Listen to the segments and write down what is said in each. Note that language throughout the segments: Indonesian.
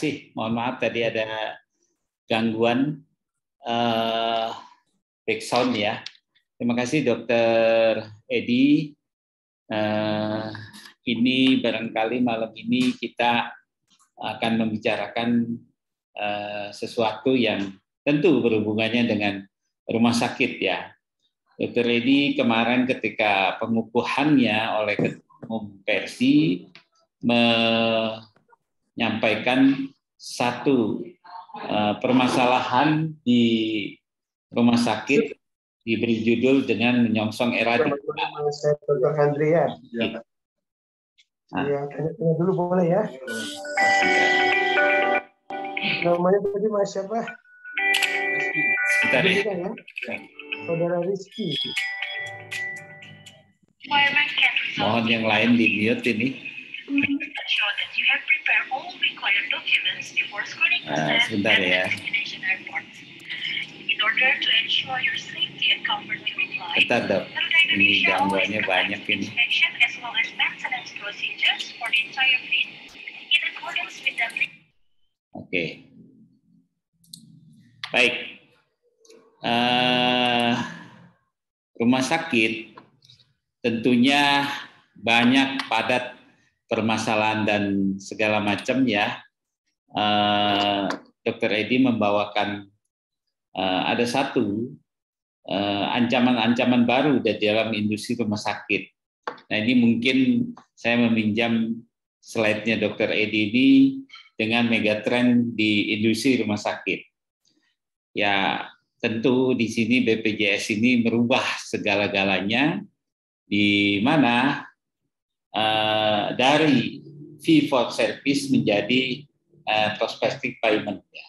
kasih. Mohon maaf tadi ada gangguan background ya. Terima kasih Dokter Edi. Ini barangkali malam ini kita akan membicarakan sesuatu yang tentu berhubungannya dengan rumah sakit ya. Dokter Edi kemarin ketika pengukuhannya oleh Ketua Umum Persi menyampaikan satu permasalahan di rumah sakit diberi judul dengan menyongsong era digital. Dr. Andrea. Ya. Ya, tanya dulu boleh ya. Namanya tadi Mas siapa? Sebentar ya. Saudara Rizky. Mohon yang lain di mute ini. Sebentar ya. Bentar dok, ini gangguannya banyak ini. Oke. Baik. Rumah sakit tentunya banyak padat permasalahan dan segala macam ya. Dokter Edi membawakan ada satu ancaman-ancaman baru di dalam industri rumah sakit. Nah ini mungkin saya meminjam slide-nya Dokter Edi ini dengan megatrend di industri rumah sakit. Ya tentu di sini BPJS ini merubah segala-galanya, di mana dari fee for service menjadi prospective payment. Ya.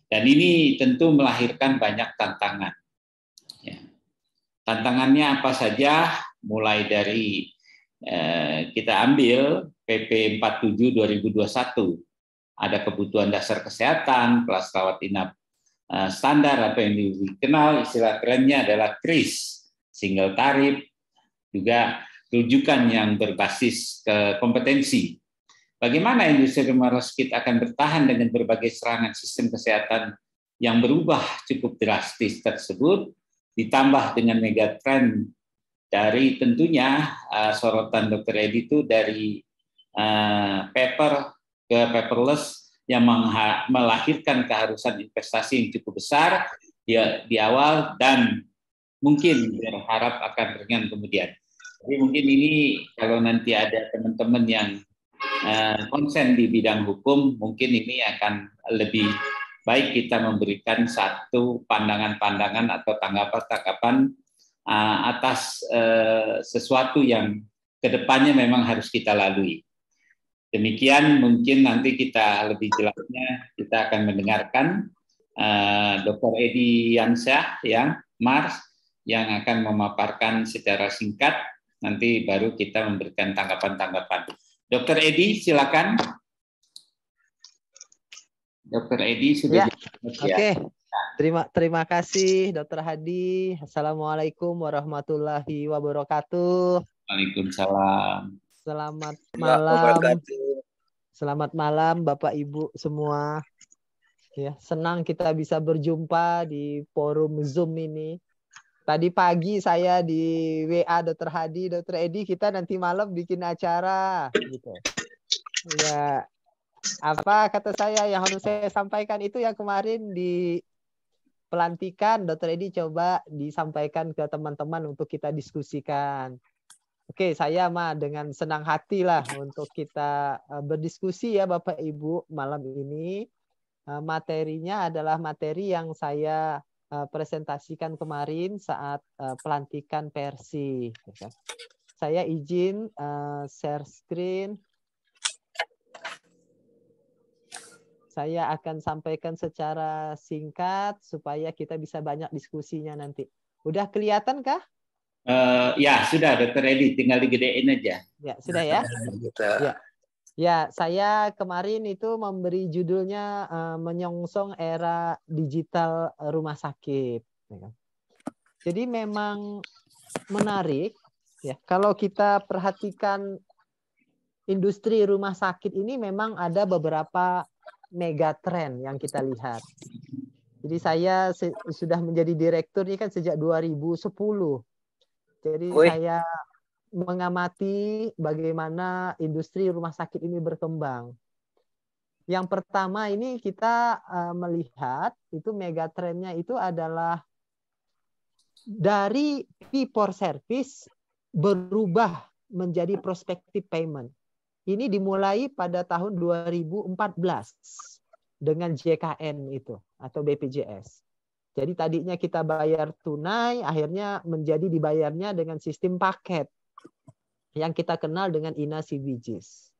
Dan ini tentu melahirkan banyak tantangan. Ya. Tantangannya apa saja? Mulai dari kita ambil PP 47 2021, ada kebutuhan dasar kesehatan, kelas rawat inap standar atau yang dikenal istilah kerennya adalah KRIS, single tarif, juga rujukan yang berbasis ke kompetensi. Bagaimana industri rumah sakit akan bertahan dengan berbagai serangan sistem kesehatan yang berubah cukup drastis tersebut, ditambah dengan megatrend dari tentunya sorotan Dr. Edi itu dari paper ke paperless yang melahirkan keharusan investasi yang cukup besar di awal dan mungkin berharap akan ringan kemudian. Jadi mungkin ini kalau nanti ada teman-teman yang konsen di bidang hukum, mungkin ini akan lebih baik kita memberikan satu pandangan-pandangan atau tanggapan-tanggapan atas sesuatu yang kedepannya memang harus kita lalui. Demikian mungkin nanti kita lebih jelasnya kita akan mendengarkan Dr. Edi Yansyah ya, Mars yang akan memaparkan secara singkat, nanti baru kita memberikan tanggapan-tanggapan. Dr. Edi silakan. Dr. Edi sudah ya. Oke. Terima kasih Dr. Hadi. Assalamualaikum warahmatullahi wabarakatuh. Waalaikumsalam. Selamat malam. Selamat malam Bapak Ibu semua. Ya, senang kita bisa berjumpa di forum Zoom ini. Tadi pagi saya di WA Dr. Hadi, Dr. Edi, kita nanti malam bikin acara gitu. Ya, apa kata saya yang harus saya sampaikan itu yang kemarin di pelantikan Dr. Edi coba disampaikan ke teman-teman untuk kita diskusikan. Oke, saya mah dengan senang hati lah untuk kita berdiskusi ya Bapak Ibu malam ini. Materinya adalah materi yang saya presentasikan kemarin saat pelantikan Persi. Saya izin share screen. Saya akan sampaikan secara singkat supaya kita bisa banyak diskusinya nanti. Udah kelihatan kah? Ya sudah Dr. Edi, tinggal digedein aja. Ya sudah ya. Ya, saya kemarin itu memberi judulnya menyongsong era digital rumah sakit. Jadi memang menarik ya kalau kita perhatikan industri rumah sakit ini memang ada beberapa megatrend yang kita lihat. Jadi saya sudah menjadi direktur ini kan sejak 2010. Jadi saya mengamati bagaimana industri rumah sakit ini berkembang. Yang pertama ini kita melihat itu megatrendnya itu adalah dari fee for service berubah menjadi prospective payment. Ini dimulai pada tahun 2014 dengan JKN itu atau BPJS. Jadi tadinya kita bayar tunai, akhirnya menjadi dibayarnya dengan sistem paket yang kita kenal dengan INA CBGs.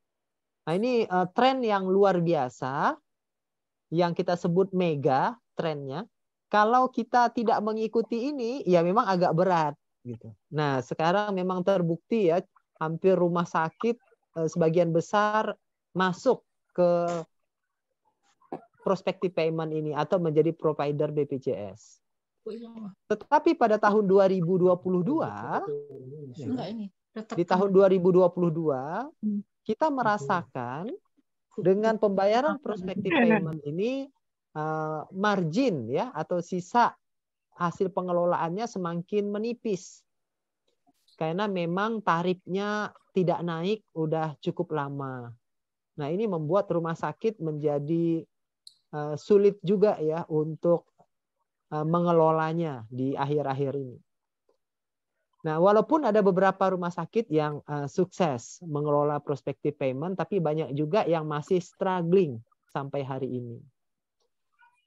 Nah ini tren yang luar biasa yang kita sebut mega trennya. Kalau kita tidak mengikuti ini, ya memang agak berat gitu. Nah sekarang memang terbukti ya hampir rumah sakit sebagian besar masuk ke prospective payment ini atau menjadi provider BPJS. Tetapi pada tahun 2022, di tahun 2022 kita merasakan dengan pembayaran prospective payment ini margin ya atau sisa hasil pengelolaannya semakin menipis karena memang tarifnya tidak naik udah cukup lama. Nah ini membuat rumah sakit menjadi sulit juga ya untuk mengelolanya di akhir-akhir ini. Nah, walaupun ada beberapa rumah sakit yang sukses mengelola prospective payment, tapi banyak juga yang masih struggling sampai hari ini.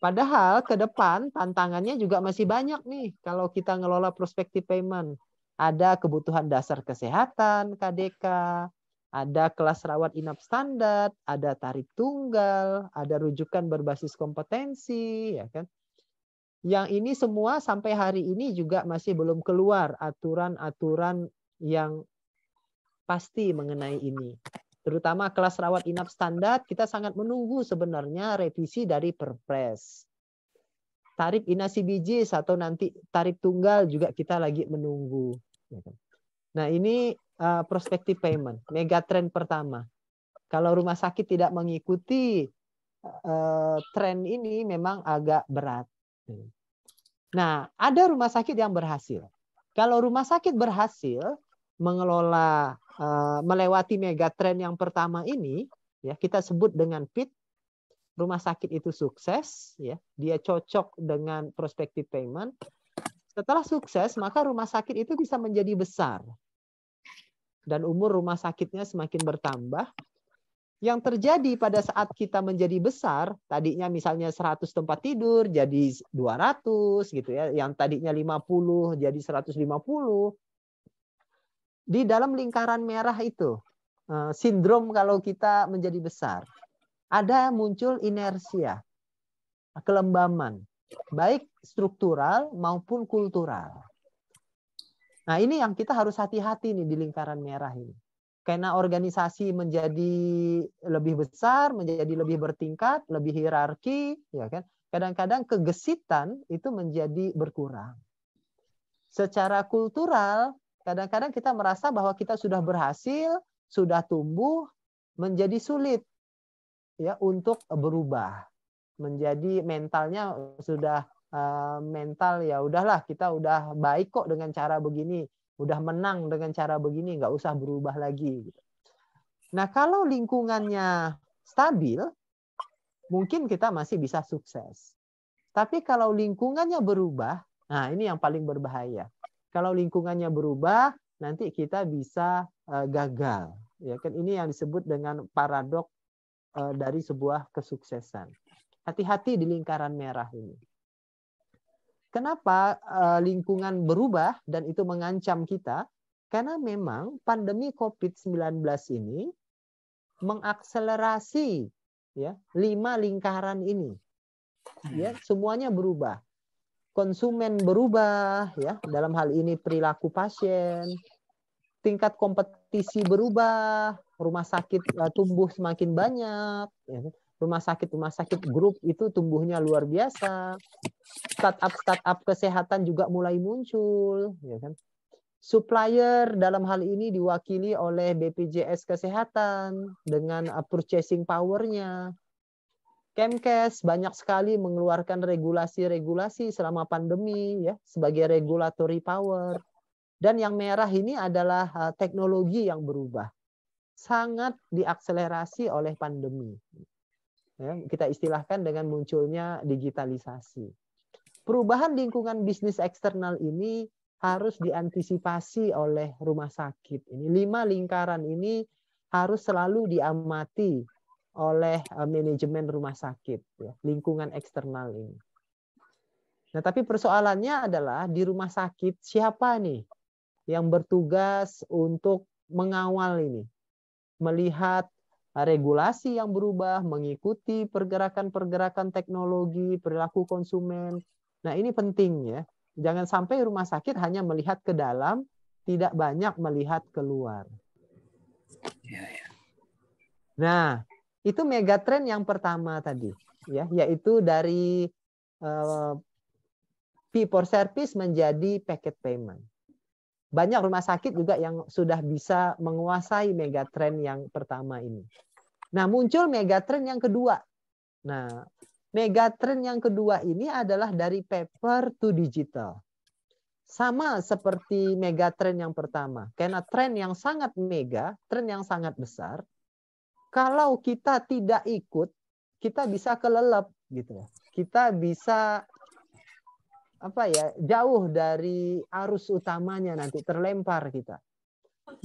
Padahal ke depan tantangannya juga masih banyak nih kalau kita ngelola prospective payment. Ada kebutuhan dasar kesehatan, KDK, ada kelas rawat inap standar, ada tarif tunggal, ada rujukan berbasis kompetensi, ya kan? Yang ini semua sampai hari ini juga masih belum keluar aturan-aturan yang pasti mengenai ini. Terutama kelas rawat inap standar, kita sangat menunggu sebenarnya revisi dari Perpres. Tarif INA CBGs atau nanti tarif tunggal juga kita lagi menunggu. Nah ini prospective payment, megatrend pertama. Kalau rumah sakit tidak mengikuti tren ini memang agak berat. Nah, ada rumah sakit yang berhasil. Kalau rumah sakit berhasil mengelola melewati megatrend yang pertama ini, ya kita sebut dengan PIT, rumah sakit itu sukses, ya dia cocok dengan prospective payment. Setelah sukses, maka rumah sakit itu bisa menjadi besar. Dan umur rumah sakitnya semakin bertambah. Yang terjadi pada saat kita menjadi besar, tadinya misalnya 100 tempat tidur jadi 200 gitu ya, yang tadinya 50 jadi 150. Di dalam lingkaran merah itu, sindrom kalau kita menjadi besar, ada muncul inersia, kelembaman, baik struktural maupun kultural. Nah ini yang kita harus hati-hati nih di lingkaran merah ini. Karena organisasi menjadi lebih besar, menjadi lebih bertingkat, lebih hierarki, ya kan? Kadang-kadang kegesitan itu menjadi berkurang. Secara kultural, kadang-kadang kita merasa bahwa kita sudah berhasil, sudah tumbuh, menjadi sulit ya untuk berubah. Menjadi mentalnya sudah mental ya udahlah kita udah baik kok dengan cara begini. Udah menang dengan cara begini, nggak usah berubah lagi. Nah, kalau lingkungannya stabil, mungkin kita masih bisa sukses. Tapi kalau lingkungannya berubah, nah ini yang paling berbahaya. Kalau lingkungannya berubah, nanti kita bisa gagal. Ya kan ini yang disebut dengan paradok dari sebuah kesuksesan. Hati-hati di lingkaran merah ini. Kenapa lingkungan berubah dan itu mengancam kita? Karena memang pandemi COVID-19 ini mengakselerasi ya 5 lingkaran ini. Ya, semuanya berubah. Konsumen berubah ya, dalam hal ini perilaku pasien. Tingkat kompetisi berubah, rumah sakit tumbuh semakin banyak, ya. Rumah sakit grup itu tumbuhnya luar biasa. Startup kesehatan juga mulai muncul, ya kan? Supplier dalam hal ini diwakili oleh BPJS Kesehatan dengan purchasing power-nya. Kemkes banyak sekali mengeluarkan regulasi-regulasi selama pandemi ya sebagai regulatory power. Dan yang merah ini adalah teknologi yang berubah. Sangat diakselerasi oleh pandemi. Ya, kita istilahkan dengan munculnya digitalisasi. Perubahan lingkungan bisnis eksternal ini harus diantisipasi oleh rumah sakit. Ini 5 lingkaran ini harus selalu diamati oleh manajemen rumah sakit, ya, lingkungan eksternal ini. Nah, tapi persoalannya adalah di rumah sakit siapa nih yang bertugas untuk mengawal ini, melihat regulasi yang berubah, mengikuti pergerakan-pergerakan teknologi, perilaku konsumen. Nah, ini penting ya. Jangan sampai rumah sakit hanya melihat ke dalam, tidak banyak melihat keluar. Nah, itu megatrend yang pertama tadi, ya, yaitu dari fee for service menjadi packet payment. Banyak rumah sakit juga yang sudah bisa menguasai megatrend yang pertama ini. Nah, muncul megatrend yang kedua. Nah, megatrend yang kedua ini adalah dari paper to digital. Sama seperti megatrend yang pertama. Karena tren yang sangat mega, tren yang sangat besar, kalau kita tidak ikut, kita bisa kelelep gitu. Kita bisa jauh dari arus utamanya, nanti terlempar kita.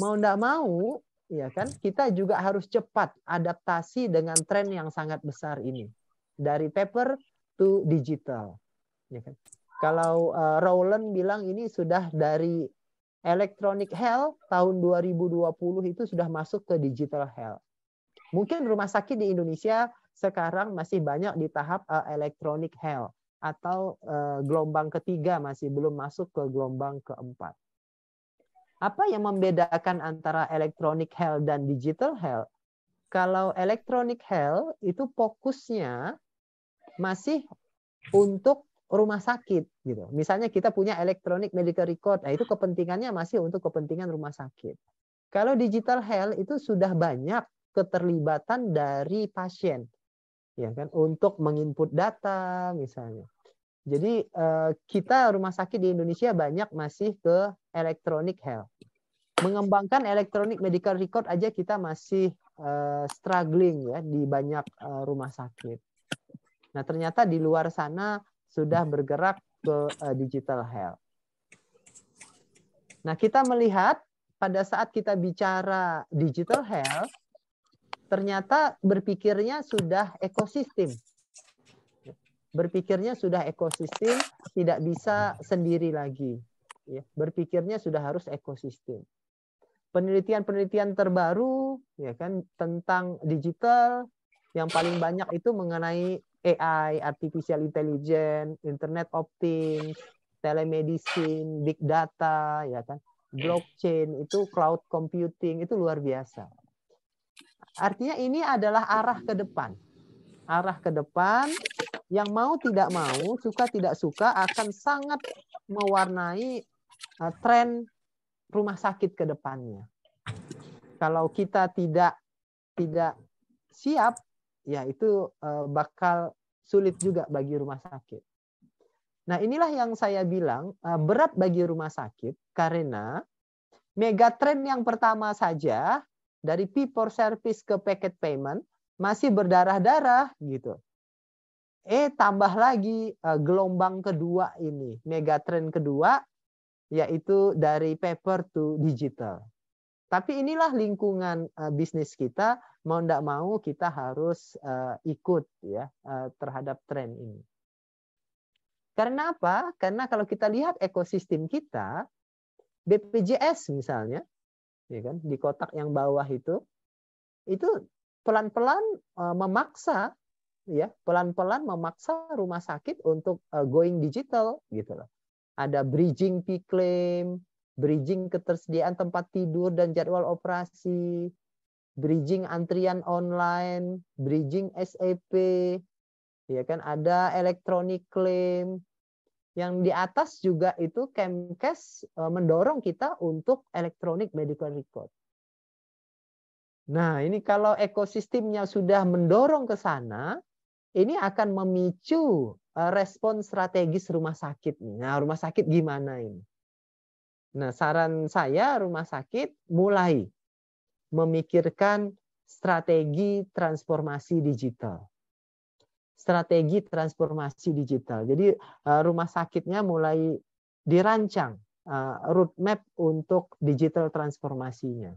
Mau enggak mau, ya kan, kita juga harus cepat adaptasi dengan tren yang sangat besar ini. Dari paper to digital. Ya kan? Kalau Rowland bilang ini sudah dari electronic health tahun 2020 itu sudah masuk ke digital health. Mungkin rumah sakit di Indonesia sekarang masih banyak di tahap electronic health atau gelombang ketiga, masih belum masuk ke gelombang keempat. Apa yang membedakan antara electronic health dan digital health? Kalau electronic health itu fokusnya masih untuk rumah sakit gitu. Misalnya kita punya electronic medical record, nah itu kepentingannya masih untuk kepentingan rumah sakit. Kalau digital health itu sudah banyak keterlibatan dari pasien, ya kan, untuk menginput data misalnya. Jadi kita rumah sakit di Indonesia banyak masih ke electronic health. Mengembangkan electronic medical record aja kita masih struggling ya di banyak rumah sakit. Nah, ternyata di luar sana sudah bergerak ke digital health. Nah, kita melihat pada saat kita bicara digital health, ternyata berpikirnya sudah ekosistem. Berpikirnya sudah ekosistem, tidak bisa sendiri lagi. Berpikirnya sudah harus ekosistem. Penelitian-penelitian terbaru ya kan tentang digital yang paling banyak itu mengenai AI, artificial intelligence, Internet of Things, telemedicine, big data, ya kan, blockchain, itu cloud computing, itu luar biasa. Artinya ini adalah arah ke depan. Arah ke depan yang mau tidak mau, suka tidak suka akan sangat mewarnai tren rumah sakit ke depannya. Kalau kita tidak siap, ya itu bakal sulit juga bagi rumah sakit. Nah, inilah yang saya bilang berat bagi rumah sakit karena megatrend yang pertama saja dari fee for service ke packet payment masih berdarah-darah gitu. Tambah lagi gelombang kedua ini, megatrend kedua, yaitu dari paper to digital. Tapi inilah lingkungan bisnis kita, mau tidak mau kita harus ikut ya terhadap tren ini. Karena apa? Karena kalau kita lihat ekosistem kita, BPJS misalnya, ya kan, di kotak yang bawah itu pelan-pelan memaksa, ya pelan-pelan memaksa rumah sakit untuk going digital, gitu loh. Ada bridging fee claim, bridging ketersediaan tempat tidur dan jadwal operasi, bridging antrian online, bridging SAP, ya kan, ada electronic claim. Yang di atas juga itu Kemkes mendorong kita untuk electronic medical record. Nah, ini kalau ekosistemnya sudah mendorong ke sana, ini akan memicu respon strategis rumah sakit. Nah, rumah sakit gimana ini? Nah, saran saya rumah sakit mulai memikirkan strategi transformasi digital. Strategi transformasi digital. Jadi rumah sakitnya mulai dirancang roadmap untuk digital transformasinya.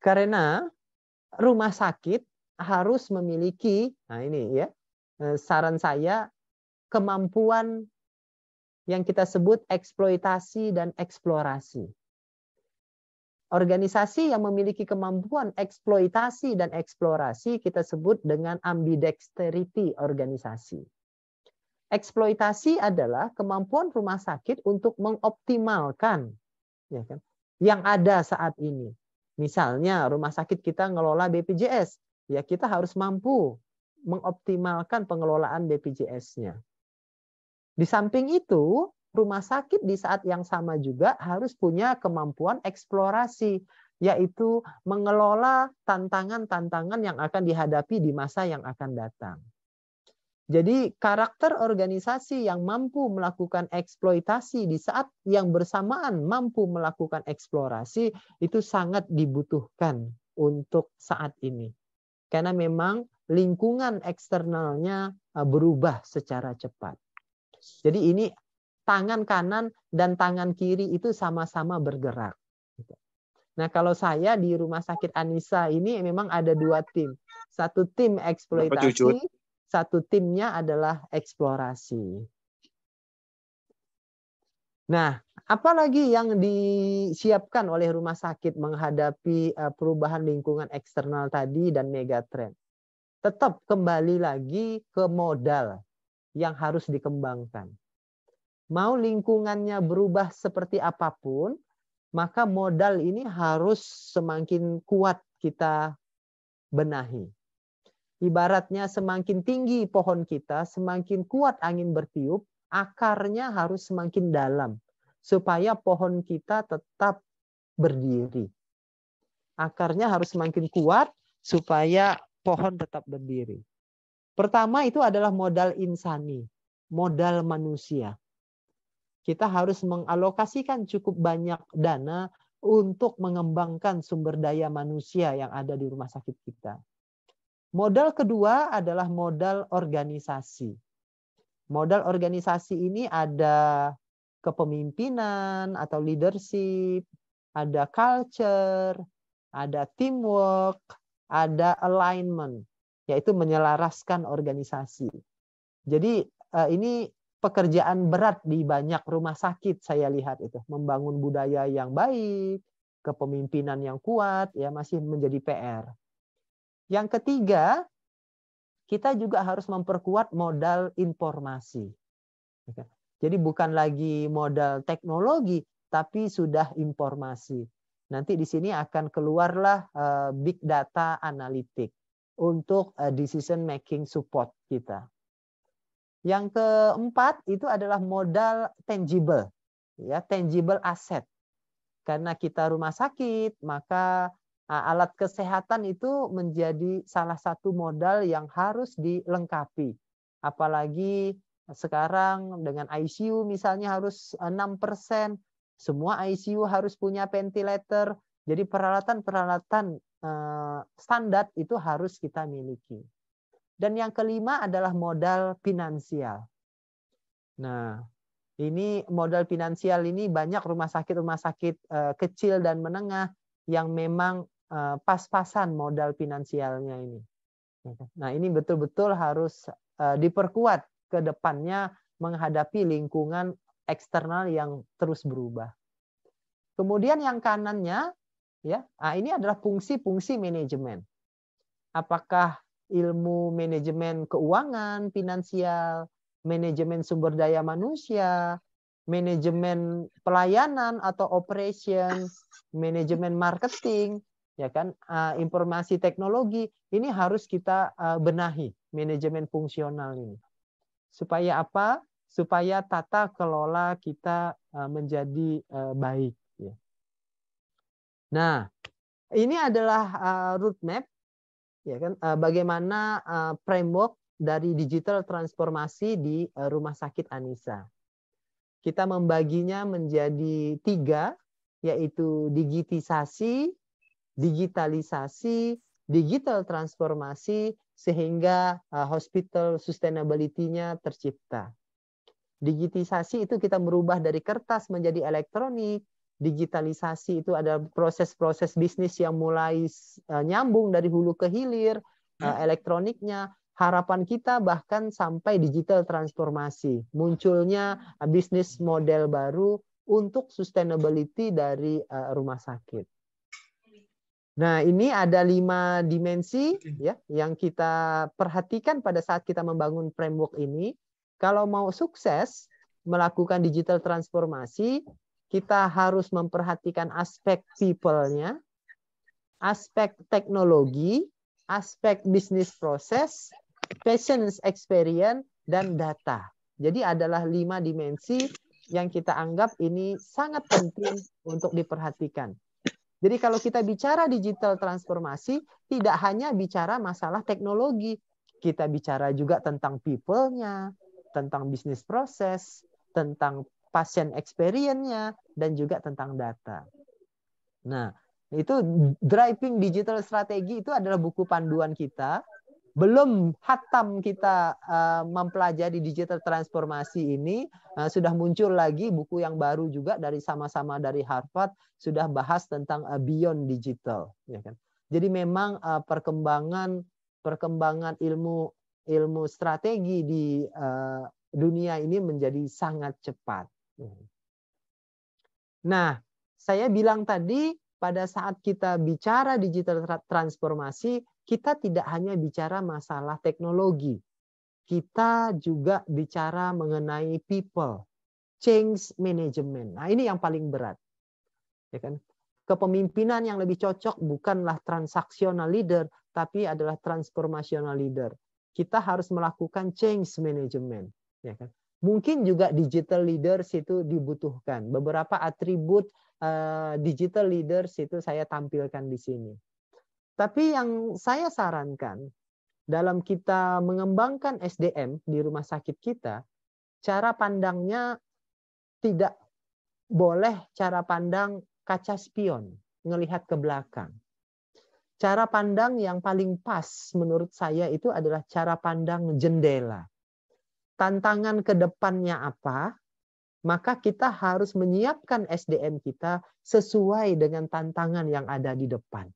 Karena rumah sakit harus memiliki, nah ini ya, saran saya, kemampuan yang kita sebut eksploitasi dan eksplorasi. Organisasi yang memiliki kemampuan eksploitasi dan eksplorasi kita sebut dengan ambidexterity organisasi. Eksploitasi adalah kemampuan rumah sakit untuk mengoptimalkan ya kan, yang ada saat ini. Misalnya rumah sakit kita ngelola BPJS, ya kita harus mampu mengoptimalkan pengelolaan BPJS-nya. Di samping itu, rumah sakit di saat yang sama juga harus punya kemampuan eksplorasi, yaitu mengelola tantangan-tantangan yang akan dihadapi di masa yang akan datang. Jadi karakter organisasi yang mampu melakukan eksploitasi di saat yang bersamaan mampu melakukan eksplorasi itu sangat dibutuhkan untuk saat ini. Karena memang lingkungan eksternalnya berubah secara cepat. Jadi ini tangan kanan dan tangan kiri itu sama-sama bergerak. Nah, kalau saya di Rumah Sakit Anissa ini memang ada 2 tim. Satu tim eksploitasi, satu timnya adalah eksplorasi. Nah, apalagi yang disiapkan oleh rumah sakit menghadapi perubahan lingkungan eksternal tadi dan megatrend? Tetap kembali lagi ke modal yang harus dikembangkan. Mau lingkungannya berubah seperti apapun, maka modal ini harus semakin kuat kita benahi. Ibaratnya semakin tinggi pohon kita, semakin kuat angin bertiup, akarnya harus semakin dalam supaya pohon kita tetap berdiri. Akarnya harus semakin kuat supaya pohon tetap berdiri. Pertama itu adalah modal insani, modal manusia. Kita harus mengalokasikan cukup banyak dana untuk mengembangkan sumber daya manusia yang ada di rumah sakit kita. Modal kedua adalah modal organisasi. Modal organisasi ini ada kepemimpinan atau leadership, ada culture, ada teamwork, ada alignment, yaitu menyelaraskan organisasi. Jadi ini pekerjaan berat di banyak rumah sakit saya lihat itu, membangun budaya yang baik, kepemimpinan yang kuat ya masih menjadi PR. Yang ketiga, kita juga harus memperkuat modal informasi. Jadi bukan lagi modal teknologi, tapi sudah informasi. Nanti di sini akan keluarlah big data analytic untuk decision making support kita. Yang keempat itu adalah modal tangible, ya tangible asset. Karena kita rumah sakit, maka alat kesehatan itu menjadi salah satu modal yang harus dilengkapi. Apalagi sekarang dengan ICU misalnya harus 6%, semua ICU harus punya ventilator. Jadi peralatan-peralatan standar itu harus kita miliki. Dan yang kelima adalah modal finansial. Nah, ini modal finansial ini banyak rumah sakit kecil dan menengah yang memang pas-pasan modal finansialnya ini. Nah, ini betul-betul harus diperkuat ke depannya menghadapi lingkungan eksternal yang terus berubah. Kemudian yang kanannya, ya, ini adalah fungsi-fungsi manajemen. Apakah ilmu manajemen keuangan, finansial, manajemen sumber daya manusia, manajemen pelayanan atau operation, manajemen marketing, ya kan, informasi teknologi, ini harus kita benahi manajemen fungsional ini. Supaya apa? Supaya tata kelola kita menjadi baik. Nah, ini adalah roadmap ya kan, bagaimana framework dari digital transformasi di Rumah Sakit Anisa. Kita membaginya menjadi 3, yaitu digitisasi, digitalisasi, digital transformasi, sehingga hospital sustainability-nya tercipta. Digitisasi itu kita merubah dari kertas menjadi elektronik. Digitalisasi itu ada proses-proses bisnis yang mulai nyambung dari hulu ke hilir, elektroniknya. Harapan kita bahkan sampai digital transformasi. Munculnya bisnis model baru untuk sustainability dari rumah sakit. Nah, ini ada 5 dimensi ya yang kita perhatikan pada saat kita membangun framework ini. Kalau mau sukses melakukan digital transformasi, kita harus memperhatikan aspek people-nya, aspek teknologi, aspek bisnis proses, patient experience, dan data. Jadi adalah 5 dimensi yang kita anggap ini sangat penting untuk diperhatikan. Jadi kalau kita bicara digital transformasi, tidak hanya bicara masalah teknologi. Kita bicara juga tentang people-nya, tentang bisnis proses, tentang patient experience-nya, dan juga tentang data. Nah, itu Driving Digital Strategy itu adalah buku panduan kita. Belum hatam kita mempelajari digital transformasi ini, sudah muncul lagi buku yang baru juga dari sama-sama dari Harvard, sudah bahas tentang beyond digital. Ya kan? Jadi memang perkembangan ilmu strategi di dunia ini menjadi sangat cepat. Nah, saya bilang tadi pada saat kita bicara digital transformasi, kita tidak hanya bicara masalah teknologi. Kita juga bicara mengenai people, change management. Nah, ini yang paling berat. Ya kan? Kepemimpinan yang lebih cocok bukanlah transaksional leader, tapi adalah transformational leader. Kita harus melakukan change management. Ya kan? Mungkin juga digital leaders itu dibutuhkan. Beberapa atribut digital leaders itu saya tampilkan di sini. Tapi yang saya sarankan dalam kita mengembangkan SDM di rumah sakit kita, cara pandangnya tidak boleh cara pandang kaca spion, ngelihat ke belakang. Cara pandang yang paling pas menurut saya itu adalah cara pandang jendela. Tantangan ke depannya apa? Maka kita harus menyiapkan SDM kita sesuai dengan tantangan yang ada di depan.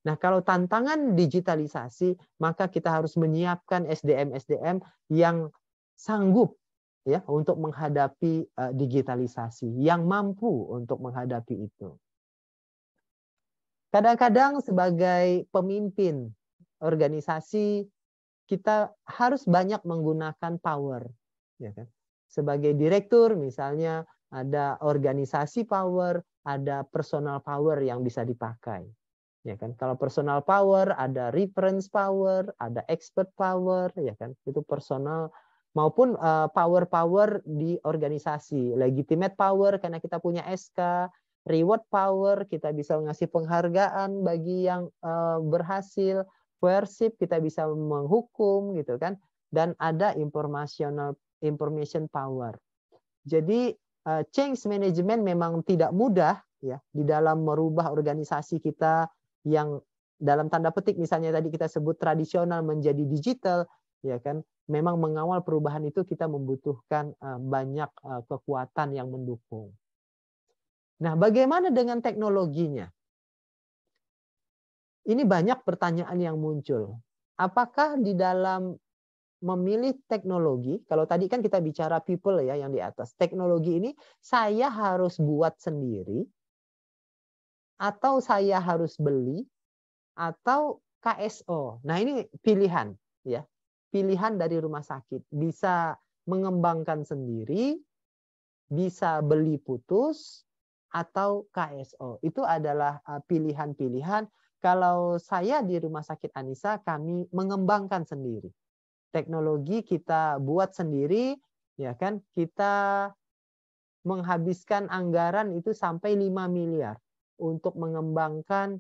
Nah, kalau tantangan digitalisasi, maka kita harus menyiapkan SDM-SDM yang sanggup ya untuk menghadapi digitalisasi, yang mampu untuk menghadapi itu. Kadang-kadang sebagai pemimpin organisasi, kita harus banyak menggunakan power. Ya kan? Sebagai direktur misalnya ada organisasi power, ada personal power yang bisa dipakai. Ya kan, kalau personal power ada reference power, ada expert power, ya kan, itu personal maupun power di organisasi, legitimate power karena kita punya SK, reward power kita bisa ngasih penghargaan bagi yang berhasil, coercive kita bisa menghukum gitu kan, dan ada information power. Jadi change management memang tidak mudah ya di dalam merubah organisasi kita yang dalam tanda petik misalnya tadi kita sebut tradisional menjadi digital, ya kan? Memang mengawal perubahan itu kita membutuhkan banyak kekuatan yang mendukung. Nah, bagaimana dengan teknologinya? Ini banyak pertanyaan yang muncul. Apakah di dalam memilih teknologi, kalau tadi kan kita bicara people ya yang di atas, teknologi ini saya harus buat sendiri, atau saya harus beli, atau KSO. Nah, ini pilihan ya. Pilihan dari rumah sakit. Bisa mengembangkan sendiri, bisa beli putus, atau KSO. Itu adalah pilihan-pilihan. Kalau saya di Rumah Sakit Anisa, kami mengembangkan sendiri. Teknologi kita buat sendiri, ya kan? Kita menghabiskan anggaran itu sampai 5 miliar untuk mengembangkan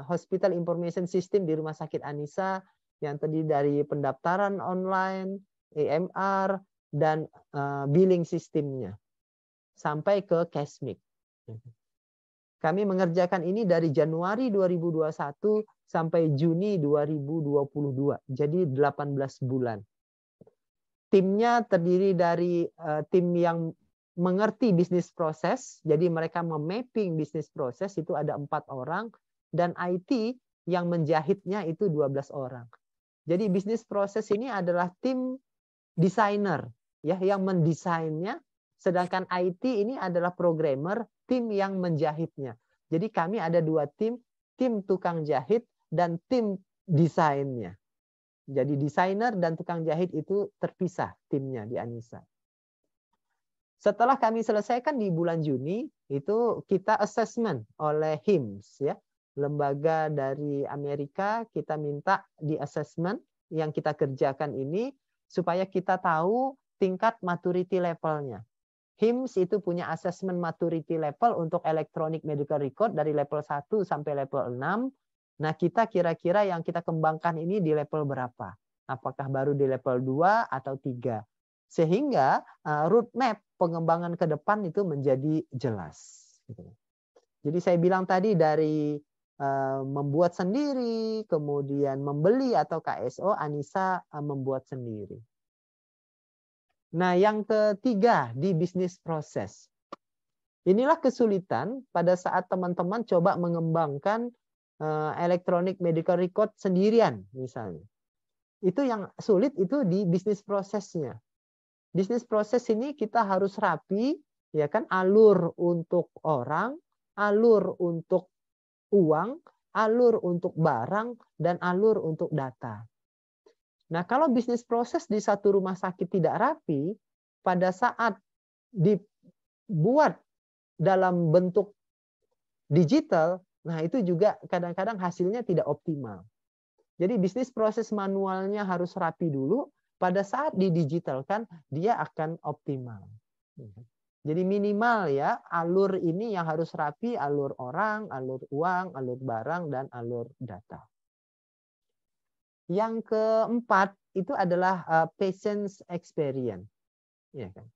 Hospital Information System di Rumah Sakit Anissa yang terdiri dari pendaftaran online, EMR, dan billing sistemnya sampai ke Cashmix. Kami mengerjakan ini dari Januari 2021 sampai Juni 2022. Jadi 18 bulan. Timnya terdiri dari tim yang mengerti bisnis proses. Jadi mereka memapping bisnis proses itu ada 4 orang. Dan IT yang menjahitnya itu 12 orang. Jadi bisnis proses ini adalah tim desainer ya yang mendesainnya. Sedangkan IT ini adalah programmer, tim yang menjahitnya. Jadi kami ada 2 tim, tim tukang jahit dan tim desainnya. Jadi desainer dan tukang jahit itu terpisah timnya di Anissa. Setelah kami selesaikan di bulan Juni, itu kita assessment oleh HIMSS ya. Lembaga dari Amerika, kita minta di assessment yang kita kerjakan ini supaya kita tahu tingkat maturity levelnya. HIMSS itu punya assessment maturity level untuk electronic medical record dari level 1 sampai level 6. Nah, kita kira-kira yang kita kembangkan ini di level berapa? Apakah baru di level 2 atau 3? Sehingga roadmap pengembangan ke depan itu menjadi jelas. Jadi saya bilang tadi dari membuat sendiri, kemudian membeli atau KSO, Anissa membuat sendiri. Nah, yang ketiga di bisnis proses. Inilah kesulitan pada saat teman-teman coba mengembangkan electronic medical record sendirian misalnya. Itu yang sulit itu di bisnis prosesnya. Bisnis proses ini kita harus rapi, ya kan, alur untuk orang, alur untuk uang, alur untuk barang, dan alur untuk data. Nah, kalau bisnis proses di satu rumah sakit tidak rapi, pada saat dibuat dalam bentuk digital, nah itu juga kadang-kadang hasilnya tidak optimal. Jadi bisnis proses manualnya harus rapi dulu, pada saat didigitalkan dia akan optimal. Jadi minimal ya, alur ini yang harus rapi, alur orang, alur uang, alur barang, dan alur data. Yang keempat itu adalah patient's experience. Ya kan?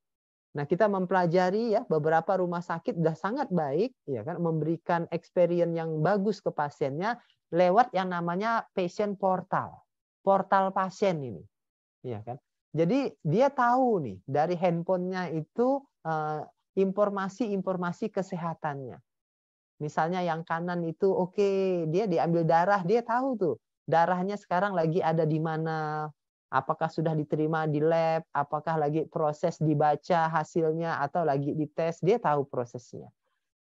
Nah, kita mempelajari ya beberapa rumah sakit sudah sangat baik ya kan memberikan experience yang bagus ke pasiennya lewat yang namanya patient portal. Portal pasien ini. Ya kan? Jadi dia tahu nih dari handphonenya itu informasi-informasi kesehatannya. Misalnya yang kanan itu oke, dia diambil darah, dia tahu tuh darahnya sekarang lagi ada di mana, apakah sudah diterima di lab, apakah lagi proses dibaca hasilnya atau lagi dites, dia tahu prosesnya.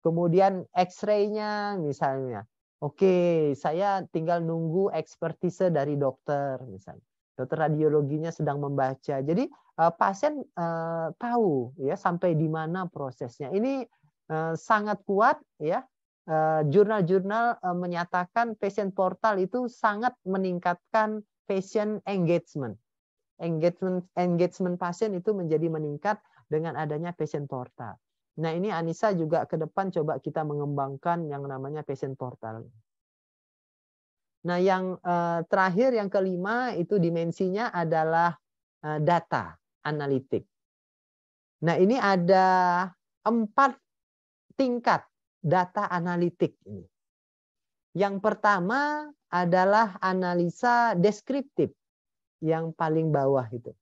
Kemudian X-ray-nya misalnya, oke, saya tinggal nunggu ekspertise dari dokter misalnya. Dokter radiologinya sedang membaca. Jadi pasien tahu ya sampai di mana prosesnya. Ini sangat kuat ya. Jurnal-jurnal menyatakan patient portal itu sangat meningkatkan patient engagement. Engagement pasien itu menjadi meningkat dengan adanya patient portal. Nah, ini Anissa juga ke depan coba kita mengembangkan yang namanya patient portal. Nah, yang terakhir yang kelima itu dimensinya adalah data analitik. Nah, ini ada 4 tingkat data analitik ini. Yang pertama adalah analisa deskriptif yang paling bawah itu.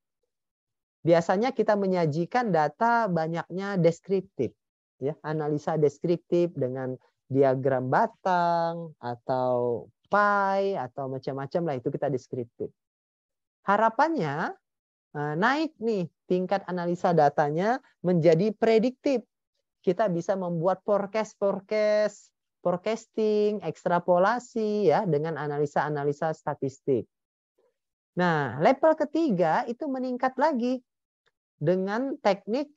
Biasanya kita menyajikan data banyaknya deskriptif, ya, analisa deskriptif dengan diagram batang atau pie atau macam-macam lah itu kita deskriptif. Harapannya naik nih tingkat analisa datanya menjadi prediktif. Kita bisa membuat forecasting, ekstrapolasi ya dengan analisa-analisa statistik. Nah, level ketiga itu meningkat lagi dengan teknik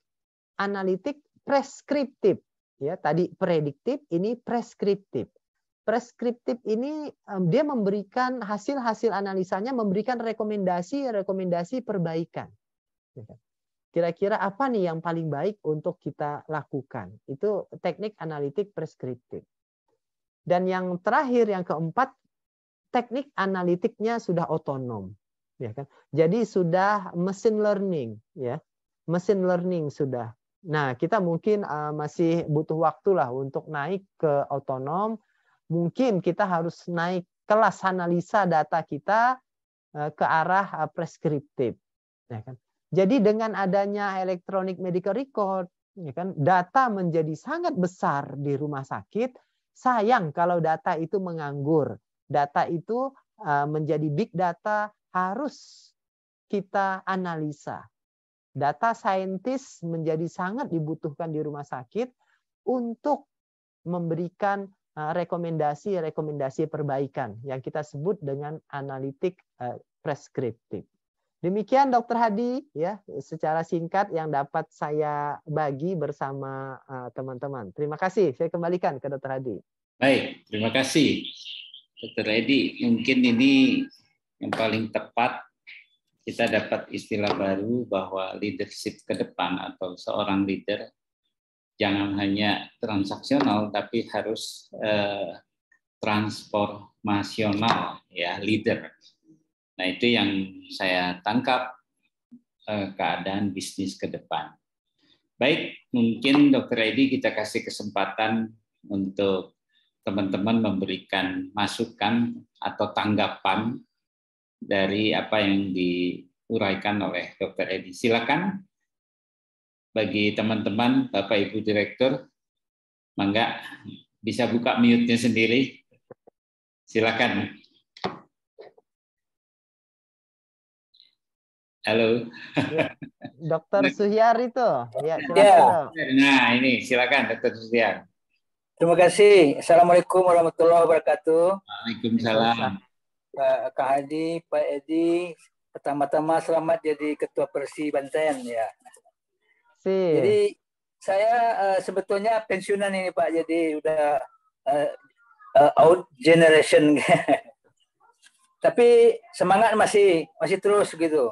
analitik preskriptif. Ya, tadi prediktif, ini preskriptif. Preskriptif ini dia memberikan hasil-hasil analisanya, memberikan rekomendasi perbaikan. Kira-kira apa nih yang paling baik untuk kita lakukan? Itu teknik analitik preskriptif. Dan yang terakhir, yang keempat, teknik analitiknya sudah otonom, ya kan? Jadi sudah machine learning, ya, machine learning sudah. Nah, kita mungkin masih butuh waktu lah untuk naik ke otonom. Mungkin kita harus naik kelas analisa data kita ke arah preskriptif, ya kan? Jadi dengan adanya electronic medical record, ya kan, data menjadi sangat besar di rumah sakit. Sayang kalau data itu menganggur. Data itu menjadi big data, harus kita analisa. Data saintis menjadi sangat dibutuhkan di rumah sakit untuk memberikan rekomendasi-rekomendasi perbaikan yang kita sebut dengan analitik preskriptif. Demikian Dr. Hadi, ya, secara singkat yang dapat saya bagi bersama teman-teman. Terima kasih. Saya kembalikan ke Dr. Hadi. Baik, terima kasih Dr. Edi. Mungkin ini yang paling tepat, kita dapat istilah baru bahwa leadership ke depan atau seorang leader jangan hanya transaksional tapi harus transformasional, ya, leader. Nah, itu yang saya tangkap keadaan bisnis ke depan. Baik, mungkin Dr. Edi kita kasih kesempatan untuk teman-teman memberikan masukan atau tanggapan dari apa yang diuraikan oleh Dr. Edi. Silakan bagi teman-teman, Bapak Ibu Direktur, mangga bisa buka mute-nya sendiri. Silakan. Halo. Ya. Dr. Suhyar itu. Ya, silakan. Ya. Nah, ini silakan Dr. Suhyar. Terima kasih. Assalamualaikum warahmatullahi wabarakatuh. Waalaikumsalam. Kak Hadi, Pak Edi, pertama-tama selamat jadi Ketua Persi Banten, ya. Jadi saya sebetulnya pensiunan ini Pak, jadi udah out generation. Tapi semangat masih terus gitu.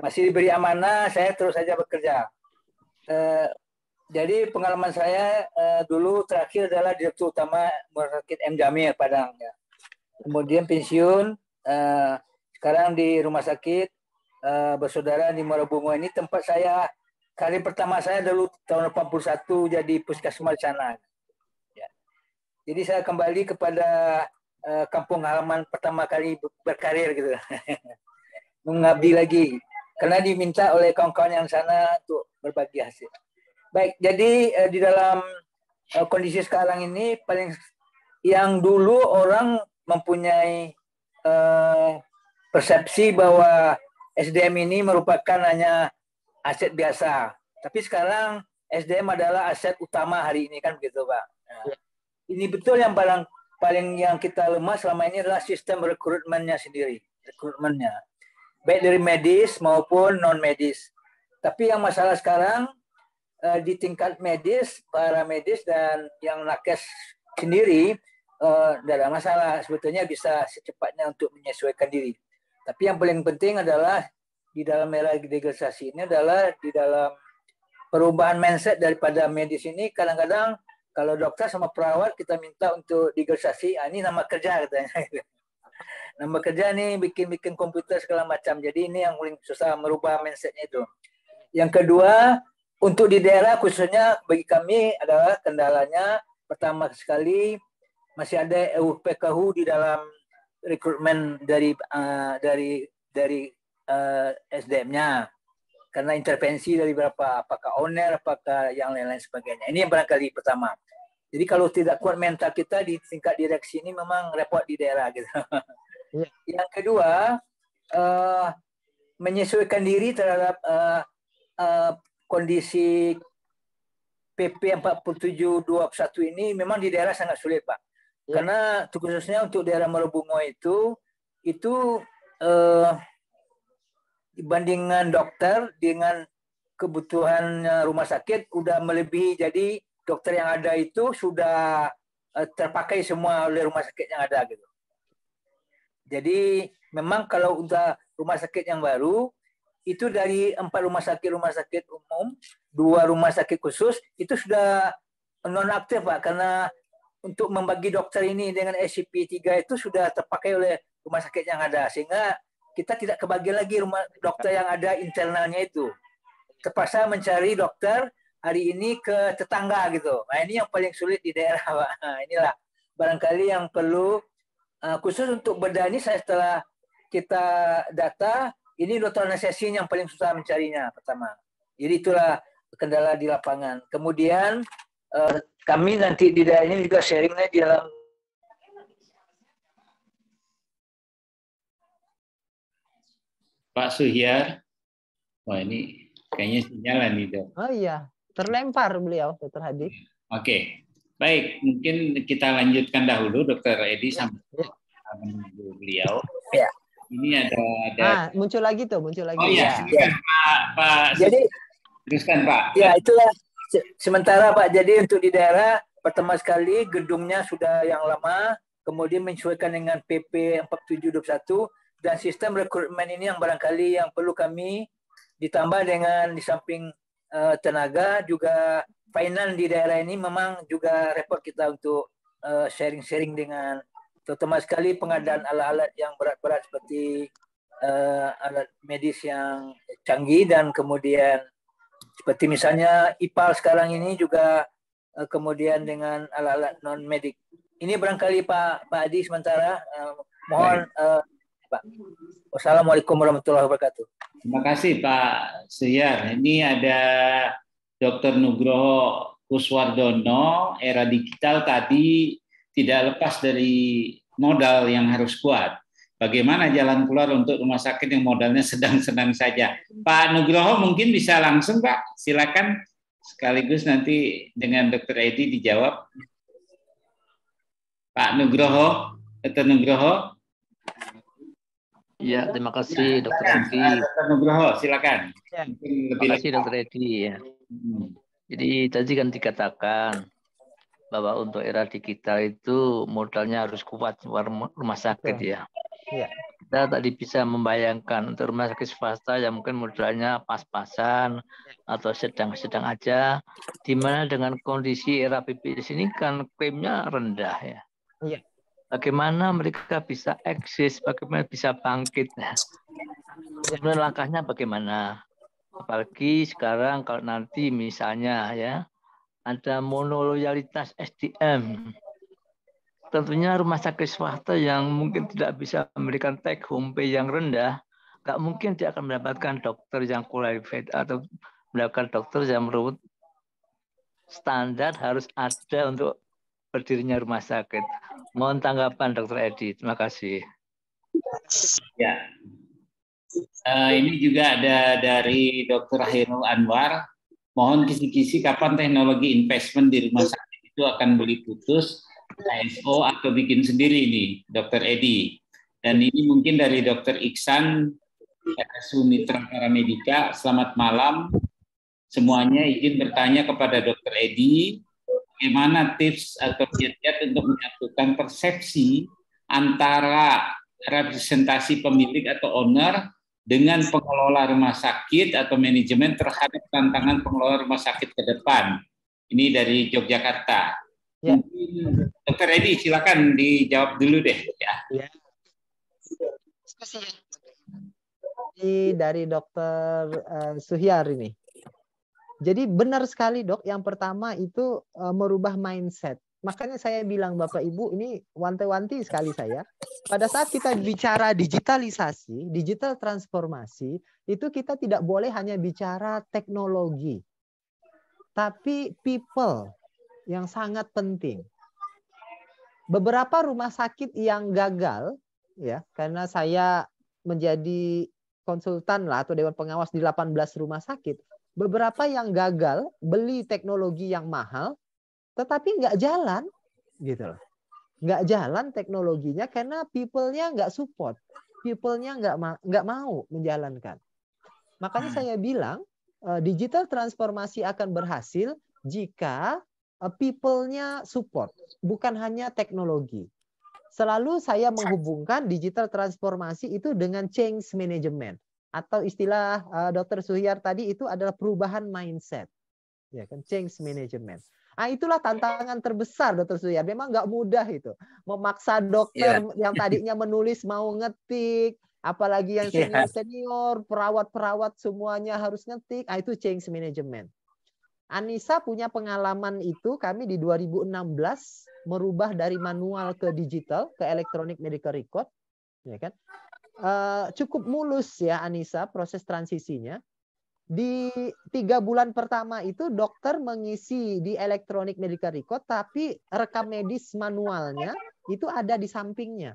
Masih diberi amanah, saya terus saja bekerja. Jadi pengalaman saya dulu terakhir adalah Direktur Utama Rumah Sakit M. Jamil Padang. Ya. Kemudian pensiun, sekarang di Rumah Sakit Bersaudara di Muara Bungo. Ini tempat saya, karir pertama saya dulu tahun 81 jadi puskesmas di sana. Ya. Jadi saya kembali kepada kampung halaman pertama kali berkarir gitu. Mengabdi lagi karena diminta oleh kawan-kawan yang sana untuk berbagi hasil. Baik, jadi di dalam kondisi sekarang ini paling yang dulu orang mempunyai persepsi bahwa SDM ini merupakan hanya aset biasa. Tapi sekarang SDM adalah aset utama hari ini kan begitu, Pak. Nah, ini betul yang paling yang kita lemah selama ini adalah sistem rekrutmennya sendiri, rekrutmennya. Baik dari medis maupun non-medis. Tapi yang masalah sekarang di tingkat medis, para medis dan yang nakes sendiri tidak ada masalah. Sebetulnya bisa secepatnya untuk menyesuaikan diri. Tapi yang paling penting adalah di dalam era digitalisasi ini adalah di dalam perubahan mindset daripada medis ini. Kadang-kadang kalau dokter sama perawat kita minta untuk digitalisasi, ini nama kerja katanya. Nama kerja nih bikin komputer segala macam. Jadi ini yang paling susah merubah mindsetnya itu. Yang kedua, untuk di daerah khususnya bagi kami adalah kendalanya pertama sekali masih ada PKU di dalam rekrutmen dari SDM-nya. Karena intervensi dari berapa, apakah owner, apakah yang lain-lain sebagainya. Ini yang barangkali pertama. Jadi kalau tidak kuat mental kita di tingkat direksi ini memang repot di daerah gitu. Yang kedua, menyesuaikan diri terhadap kondisi PP 4721 ini memang di daerah sangat sulit, Pak. Ya. Karena khususnya untuk daerah Muara Bungo itu dibandingkan dokter dengan kebutuhan rumah sakit udah melebihi. Jadi dokter yang ada itu sudah terpakai semua oleh rumah sakit yang ada gitu. Jadi memang kalau untuk rumah sakit yang baru itu dari 4 rumah sakit umum, 2 rumah sakit khusus itu sudah non aktif, Pak, karena untuk membagi dokter ini dengan SCP-3 itu sudah terpakai oleh rumah sakit yang ada, sehingga kita tidak kebagi lagi rumah dokter yang ada internalnya itu. Terpaksa mencari dokter hari ini ke tetangga gitu. Nah, ini yang paling sulit di daerah, Pak. Nah, inilah barangkali yang perlu khusus untuk bedah ini. Saya setelah kita data, ini dokter anestesi yang paling susah mencarinya pertama. Jadi itulah kendala di lapangan. Kemudian kami nanti di daerah ini juga sharingnya di dalam Pak Suhyar. Wah, ini kayaknya sinyalan nih, Dok. Oh iya, terlempar beliau, Dr. Hadi. Oke. Baik, mungkin kita lanjutkan dahulu, Dr. Edi, sampai menunggu beliau. Ya. Ini ada muncul lagi tuh, muncul lagi. Oh iya, silakan, Pak. Jadi teruskan, Pak. Ya, itulah sementara, Pak. Jadi untuk di daerah pertama sekali gedungnya sudah yang lama, kemudian menyesuaikan dengan PP 4721 dan sistem rekrutmen ini yang barangkali yang perlu kami ditambah dengan di samping tenaga juga finance di daerah ini memang juga repot kita untuk sharing-sharing dengan terutama sekali pengadaan alat-alat yang berat-berat seperti alat medis yang canggih dan kemudian seperti misalnya IPAL sekarang ini juga kemudian dengan alat-alat non medik. Ini barangkali Pak Adi sementara mohon Pak. Wassalamualaikum warahmatullahi wabarakatuh. Terima kasih Pak Suhyar. Ini ada Dr. Nugroho Kuswardono. Era digital tadi tidak lepas dari modal yang harus kuat. Bagaimana jalan keluar untuk rumah sakit yang modalnya sedang-sedang saja? Pak Nugroho mungkin bisa langsung, Pak. Silakan sekaligus nanti dengan Dr. Edi dijawab. Pak Nugroho, Dr. Nugroho. Ya, terima kasih Dr. Edi. Dr. Nugroho, silakan. Terima kasih Dr. Edi. Ya. Jadi tadi kan dikatakan bahwa untuk era digital itu modalnya harus kuat rumah sakit ya. Ya. Kita tadi bisa membayangkan untuk rumah sakit swasta yang mungkin modalnya pas-pasan atau sedang-sedang aja, di mana dengan kondisi era BPJS ini kan klaimnya rendah ya. Iya. Bagaimana mereka bisa eksis, bagaimana bisa bangkit. Sebenarnya langkahnya bagaimana? Apalagi sekarang kalau nanti misalnya ya ada monoloyalitas SDM. Tentunya rumah sakit swasta yang mungkin tidak bisa memberikan take home pay yang rendah, nggak mungkin dia akan mendapatkan dokter yang qualified atau mendapatkan dokter yang menurut standar harus ada untuk berdirinya rumah sakit. Mohon tanggapan Dr. Edi. Terima kasih. Ya. Ini juga ada dari Dr. Hairul Anwar. Mohon kisi-kisi kapan teknologi investment di rumah sakit itu akan beli putus ASO atau bikin sendiri ini, Dr. Edi. Dan ini mungkin dari Dr. Iksan, RSU Mitra Paramedika. Selamat malam. Semuanya izin bertanya kepada Dr. Edi, bagaimana tips atau kiat-kiat untuk menyatukan persepsi antara representasi pemilik atau owner dengan pengelola rumah sakit atau manajemen terhadap tantangan pengelola rumah sakit ke depan. Ini dari Yogyakarta. Ya. Mungkin Dr. Edi silakan dijawab dulu deh ya. Ya. Ini dari Dr. Suhyar ini. Jadi benar sekali Dok, yang pertama itu merubah mindset. Makanya saya bilang Bapak Ibu ini wanti-wanti sekali saya. Pada saat kita bicara digitalisasi, digital transformasi, itu kita tidak boleh hanya bicara teknologi. Tapi people yang sangat penting. Beberapa rumah sakit yang gagal, ya, karena saya menjadi konsultan lah atau dewan pengawas di 18 rumah sakit, beberapa yang gagal beli teknologi yang mahal, tetapi nggak jalan, gitu loh. Nggak jalan teknologinya karena people-nya nggak support, people-nya nggak mau menjalankan. Makanya saya bilang digital transformasi akan berhasil jika people-nya support, bukan hanya teknologi. Selalu saya menghubungkan digital transformasi itu dengan change management. Atau istilah Dr. Suhyar tadi itu adalah perubahan mindset. Ya kan, change management. Itulah tantangan terbesar Dokter Surya. Memang nggak mudah itu. Memaksa dokter yang tadinya menulis mau ngetik, apalagi yang senior-senior, perawat-perawat semuanya harus ngetik. Itu change management. Anissa punya pengalaman itu, kami di 2016 merubah dari manual ke digital, ke electronic medical record. Ya kan? Cukup mulus ya Anissa proses transisinya. Di 3 bulan pertama itu dokter mengisi di electronic medical record, tapi rekam medis manualnya itu ada di sampingnya.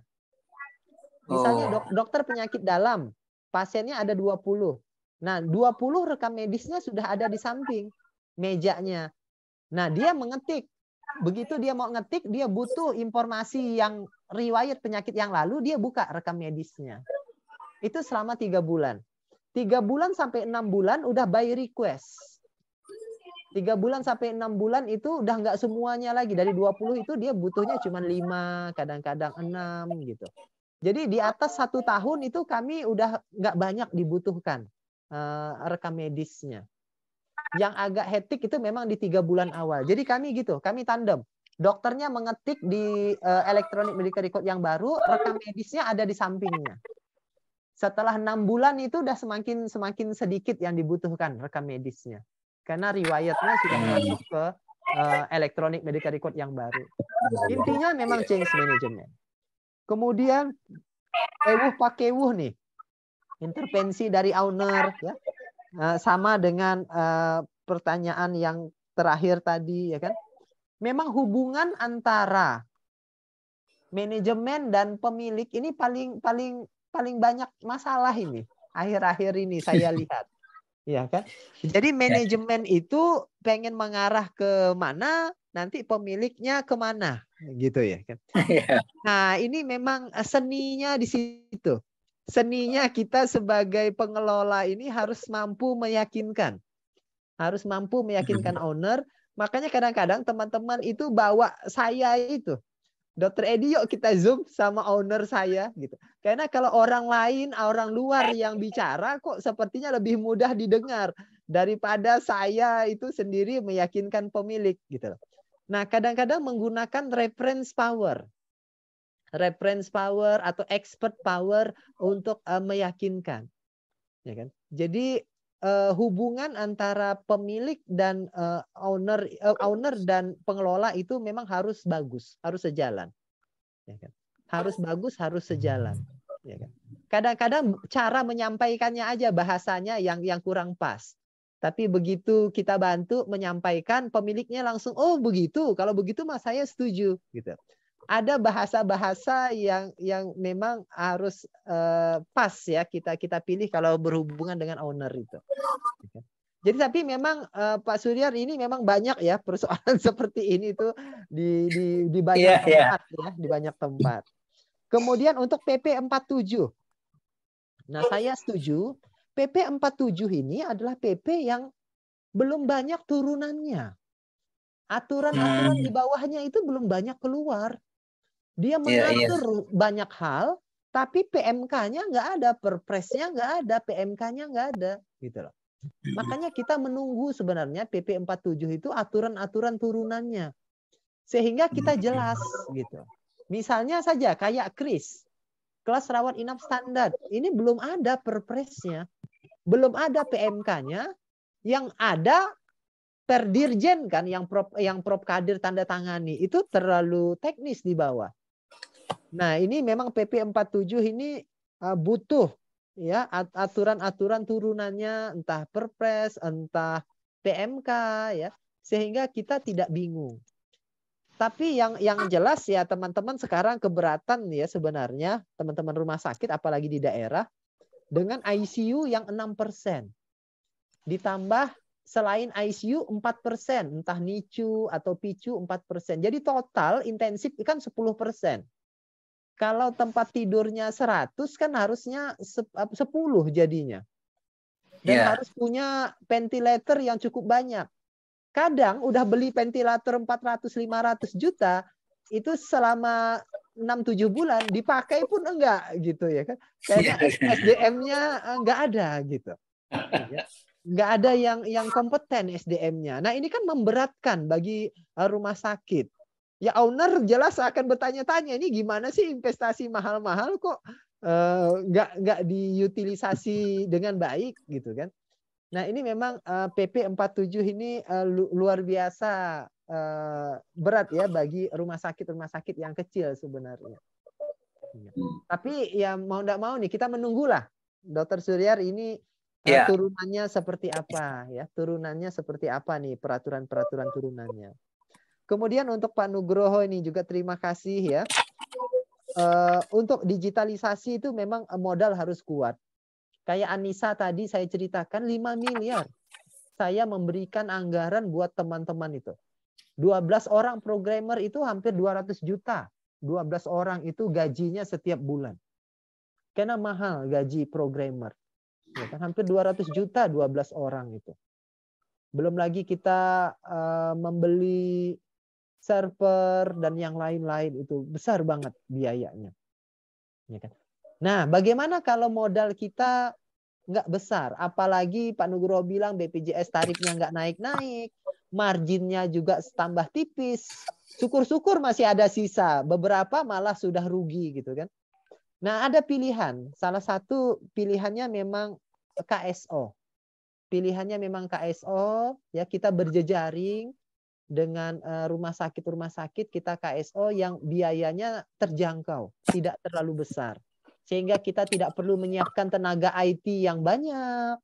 Misalnya dokter penyakit dalam, pasiennya ada 20. Nah, 20 rekam medisnya sudah ada di samping mejanya. Nah, dia mengetik. Begitu dia mau ngetik, dia butuh informasi yang riwayat penyakit yang lalu, dia buka rekam medisnya. Itu selama 3 bulan. 3 bulan sampai 6 bulan udah by request. 3 bulan sampai 6 bulan itu udah nggak semuanya lagi. Dari 20 itu dia butuhnya cuma 5, kadang-kadang 6 gitu. Jadi di atas 1 tahun itu kami udah nggak banyak dibutuhkan rekam medisnya. Yang agak hektik itu memang di 3 bulan awal. Jadi kami gitu, kami tandem. Dokternya mengetik di electronic medical record yang baru, rekam medisnya ada di sampingnya. Setelah 6 bulan itu udah semakin sedikit yang dibutuhkan rekam medisnya. Karena riwayatnya sudah masuk ke electronic medical record yang baru. Intinya memang change management. Kemudian ewuh pakewuh nih. Intervensi dari owner ya. Sama dengan pertanyaan yang terakhir tadi ya kan. Memang hubungan antara manajemen dan pemilik ini paling banyak masalah ini akhir-akhir ini saya lihat. Ya kan? Jadi manajemen itu pengen mengarah ke mana, nanti pemiliknya kemana gitu ya kan. Nah, ini memang seninya di situ. Seninya kita sebagai pengelola ini harus mampu meyakinkan. Harus mampu meyakinkan owner. Makanya kadang-kadang teman-teman itu bawa saya itu. Dokter Edi, yuk kita Zoom sama owner saya gitu. Karena kalau orang lain, orang luar yang bicara kok sepertinya lebih mudah didengar daripada saya itu sendiri meyakinkan pemilik gitu. Nah, kadang-kadang menggunakan reference power. Reference power atau expert power untuk meyakinkan. Ya kan? Jadi hubungan antara pemilik dan owner dan pengelola itu memang harus bagus, harus sejalan. Ya kan? Harus bagus, harus sejalan. Ya kan? Kadang-kadang cara menyampaikannya aja bahasanya yang kurang pas. Tapi begitu kita bantu menyampaikan, pemiliknya langsung, oh begitu, kalau begitu mah saya setuju. Gitu. Ada bahasa-bahasa yang memang harus pas ya kita pilih kalau berhubungan dengan owner itu. Jadi tapi memang Pak Suryar ini memang banyak ya persoalan seperti ini tuh di banyak tempat ya, di banyak tempat. Kemudian untuk PP 47. Nah, saya setuju PP 47 ini adalah PP yang belum banyak turunannya. Aturan-aturan di bawahnya itu belum banyak keluar. Dia mengatur banyak hal, tapi PMK-nya nggak ada, perpresnya nggak ada, PMK-nya nggak ada, gitu loh. Makanya kita menunggu sebenarnya PP 47 itu aturan-aturan turunannya, sehingga kita jelas, gitu. Misalnya saja kayak KRIS, kelas rawat inap standar, ini belum ada perpresnya, belum ada PMK-nya, yang ada Perdirjen kan yang Prof Kadir tanda tangani itu terlalu teknis di bawah. Nah, ini memang PP 47 ini butuh ya aturan-aturan turunannya, entah Perpres, entah PMK ya, sehingga kita tidak bingung. Tapi yang jelas ya teman-teman sekarang keberatan ya sebenarnya teman-teman rumah sakit apalagi di daerah dengan ICU yang 6%. Ditambah selain ICU 4%, entah NICU atau PICU 4%. Jadi total intensif kan 10%. Kalau tempat tidurnya 100 kan harusnya 10 jadinya. Dan harus punya ventilator yang cukup banyak. Kadang udah beli ventilator 400-500 juta, itu selama 6-7 bulan dipakai pun enggak gitu ya kan. Karena SDM-nya enggak ada gitu. nggak ada yang kompeten SDM-nya. Nah, ini kan memberatkan bagi rumah sakit. Ya owner jelas akan bertanya-tanya, ini gimana sih investasi mahal-mahal kok nggak diutilisasi dengan baik gitu kan. Nah, ini memang PP 47 ini luar biasa berat ya bagi rumah sakit yang kecil sebenarnya. Tapi ya mau nggak mau nih kita menunggulah Dr. Suryar ini turunannya seperti apa ya, turunannya seperti apa nih peraturan turunannya. Kemudian untuk Pak Nugroho ini juga terima kasih ya. Untuk digitalisasi itu memang modal harus kuat. Kayak Anissa tadi saya ceritakan 5 miliar. Saya memberikan anggaran buat teman-teman itu. 12 orang programmer itu hampir 200 juta. 12 orang itu gajinya setiap bulan. Karena mahal gaji programmer. Ya kan? Hampir 200 juta 12 orang itu. Belum lagi kita membeli server dan yang lain-lain itu besar banget biayanya. Ya kan? Nah, bagaimana kalau modal kita nggak besar? Apalagi Pak Nugroho bilang BPJS tarifnya nggak naik-naik, marginnya juga tambah tipis. Syukur-syukur masih ada sisa, beberapa malah sudah rugi gitu kan. Nah, ada pilihan. Salah satu pilihannya memang KSO. Pilihannya memang KSO, ya kita berjejaring dengan rumah sakit kita KSO yang biayanya terjangkau, tidak terlalu besar. Sehingga kita tidak perlu menyiapkan tenaga IT yang banyak,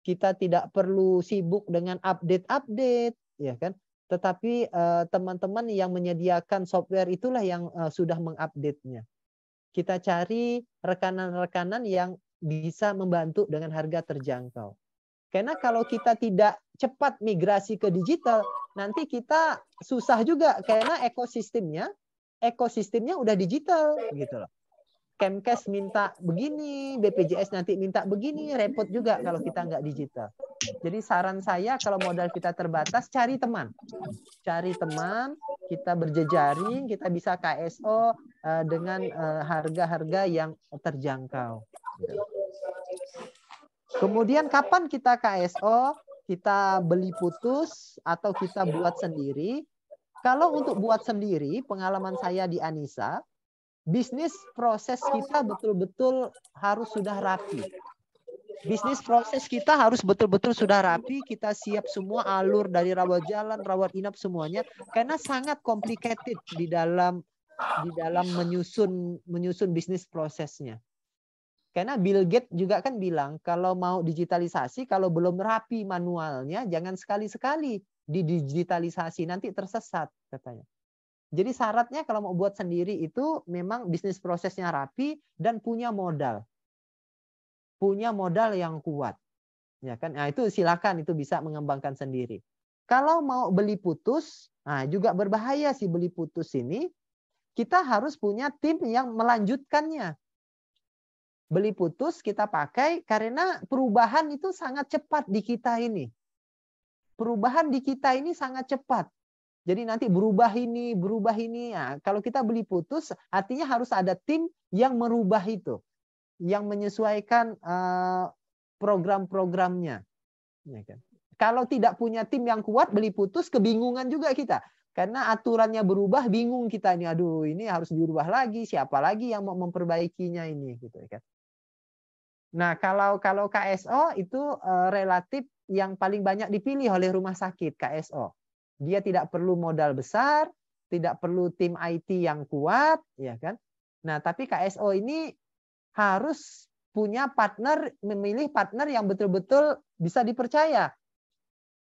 kita tidak perlu sibuk dengan update, ya kan? Tetapi teman-teman yang menyediakan software itulah yang sudah mengupdate-nya. Kita cari rekanan-rekanan yang bisa membantu dengan harga terjangkau. Karena kalau kita tidak cepat migrasi ke digital, nanti kita susah juga karena ekosistemnya udah digital gitu loh. Kemkes minta begini, BPJS nanti minta begini, repot juga kalau kita nggak digital. Jadi saran saya kalau modal kita terbatas, cari teman. Cari teman, kita berjejaring, kita bisa KSO dengan harga-harga yang terjangkau. Kemudian kapan kita KSO, kita beli putus atau kita buat sendiri. Kalau untuk buat sendiri, pengalaman saya di Anissa, bisnis proses kita betul-betul harus sudah rapi. Bisnis proses kita harus betul-betul sudah rapi, kita siap semua alur dari rawat jalan, rawat inap semuanya, karena sangat complicated di dalam menyusun bisnis prosesnya. Karena Bill Gates juga kan bilang kalau mau digitalisasi, kalau belum rapi manualnya, jangan sekali-sekali didigitalisasi, nanti tersesat katanya. Jadi syaratnya kalau mau buat sendiri itu memang bisnis prosesnya rapi dan punya modal. Punya modal yang kuat. Ya kan? Nah, itu silakan, itu bisa mengembangkan sendiri. Kalau mau beli putus, nah juga berbahaya sih beli putus ini. Kita harus punya tim yang melanjutkannya. Beli putus kita pakai karena perubahan itu sangat cepat di kita ini. Perubahan di kita ini sangat cepat. Jadi nanti berubah ini. Nah, kalau kita beli putus, artinya harus ada tim yang merubah itu. Yang menyesuaikan program-programnya. Ya kan? Kalau tidak punya tim yang kuat, beli putus, kebingungan juga kita. Karena aturannya berubah, bingung kita ini. Aduh, ini harus dirubah lagi. Siapa lagi yang mau memperbaikinya ini? Gitu kan. Nah, kalau KSO itu relatif yang paling banyak dipilih oleh rumah sakit KSO. Dia tidak perlu modal besar, tidak perlu tim IT yang kuat, ya kan? Nah, tapi KSO ini harus punya partner, memilih partner yang betul-betul bisa dipercaya.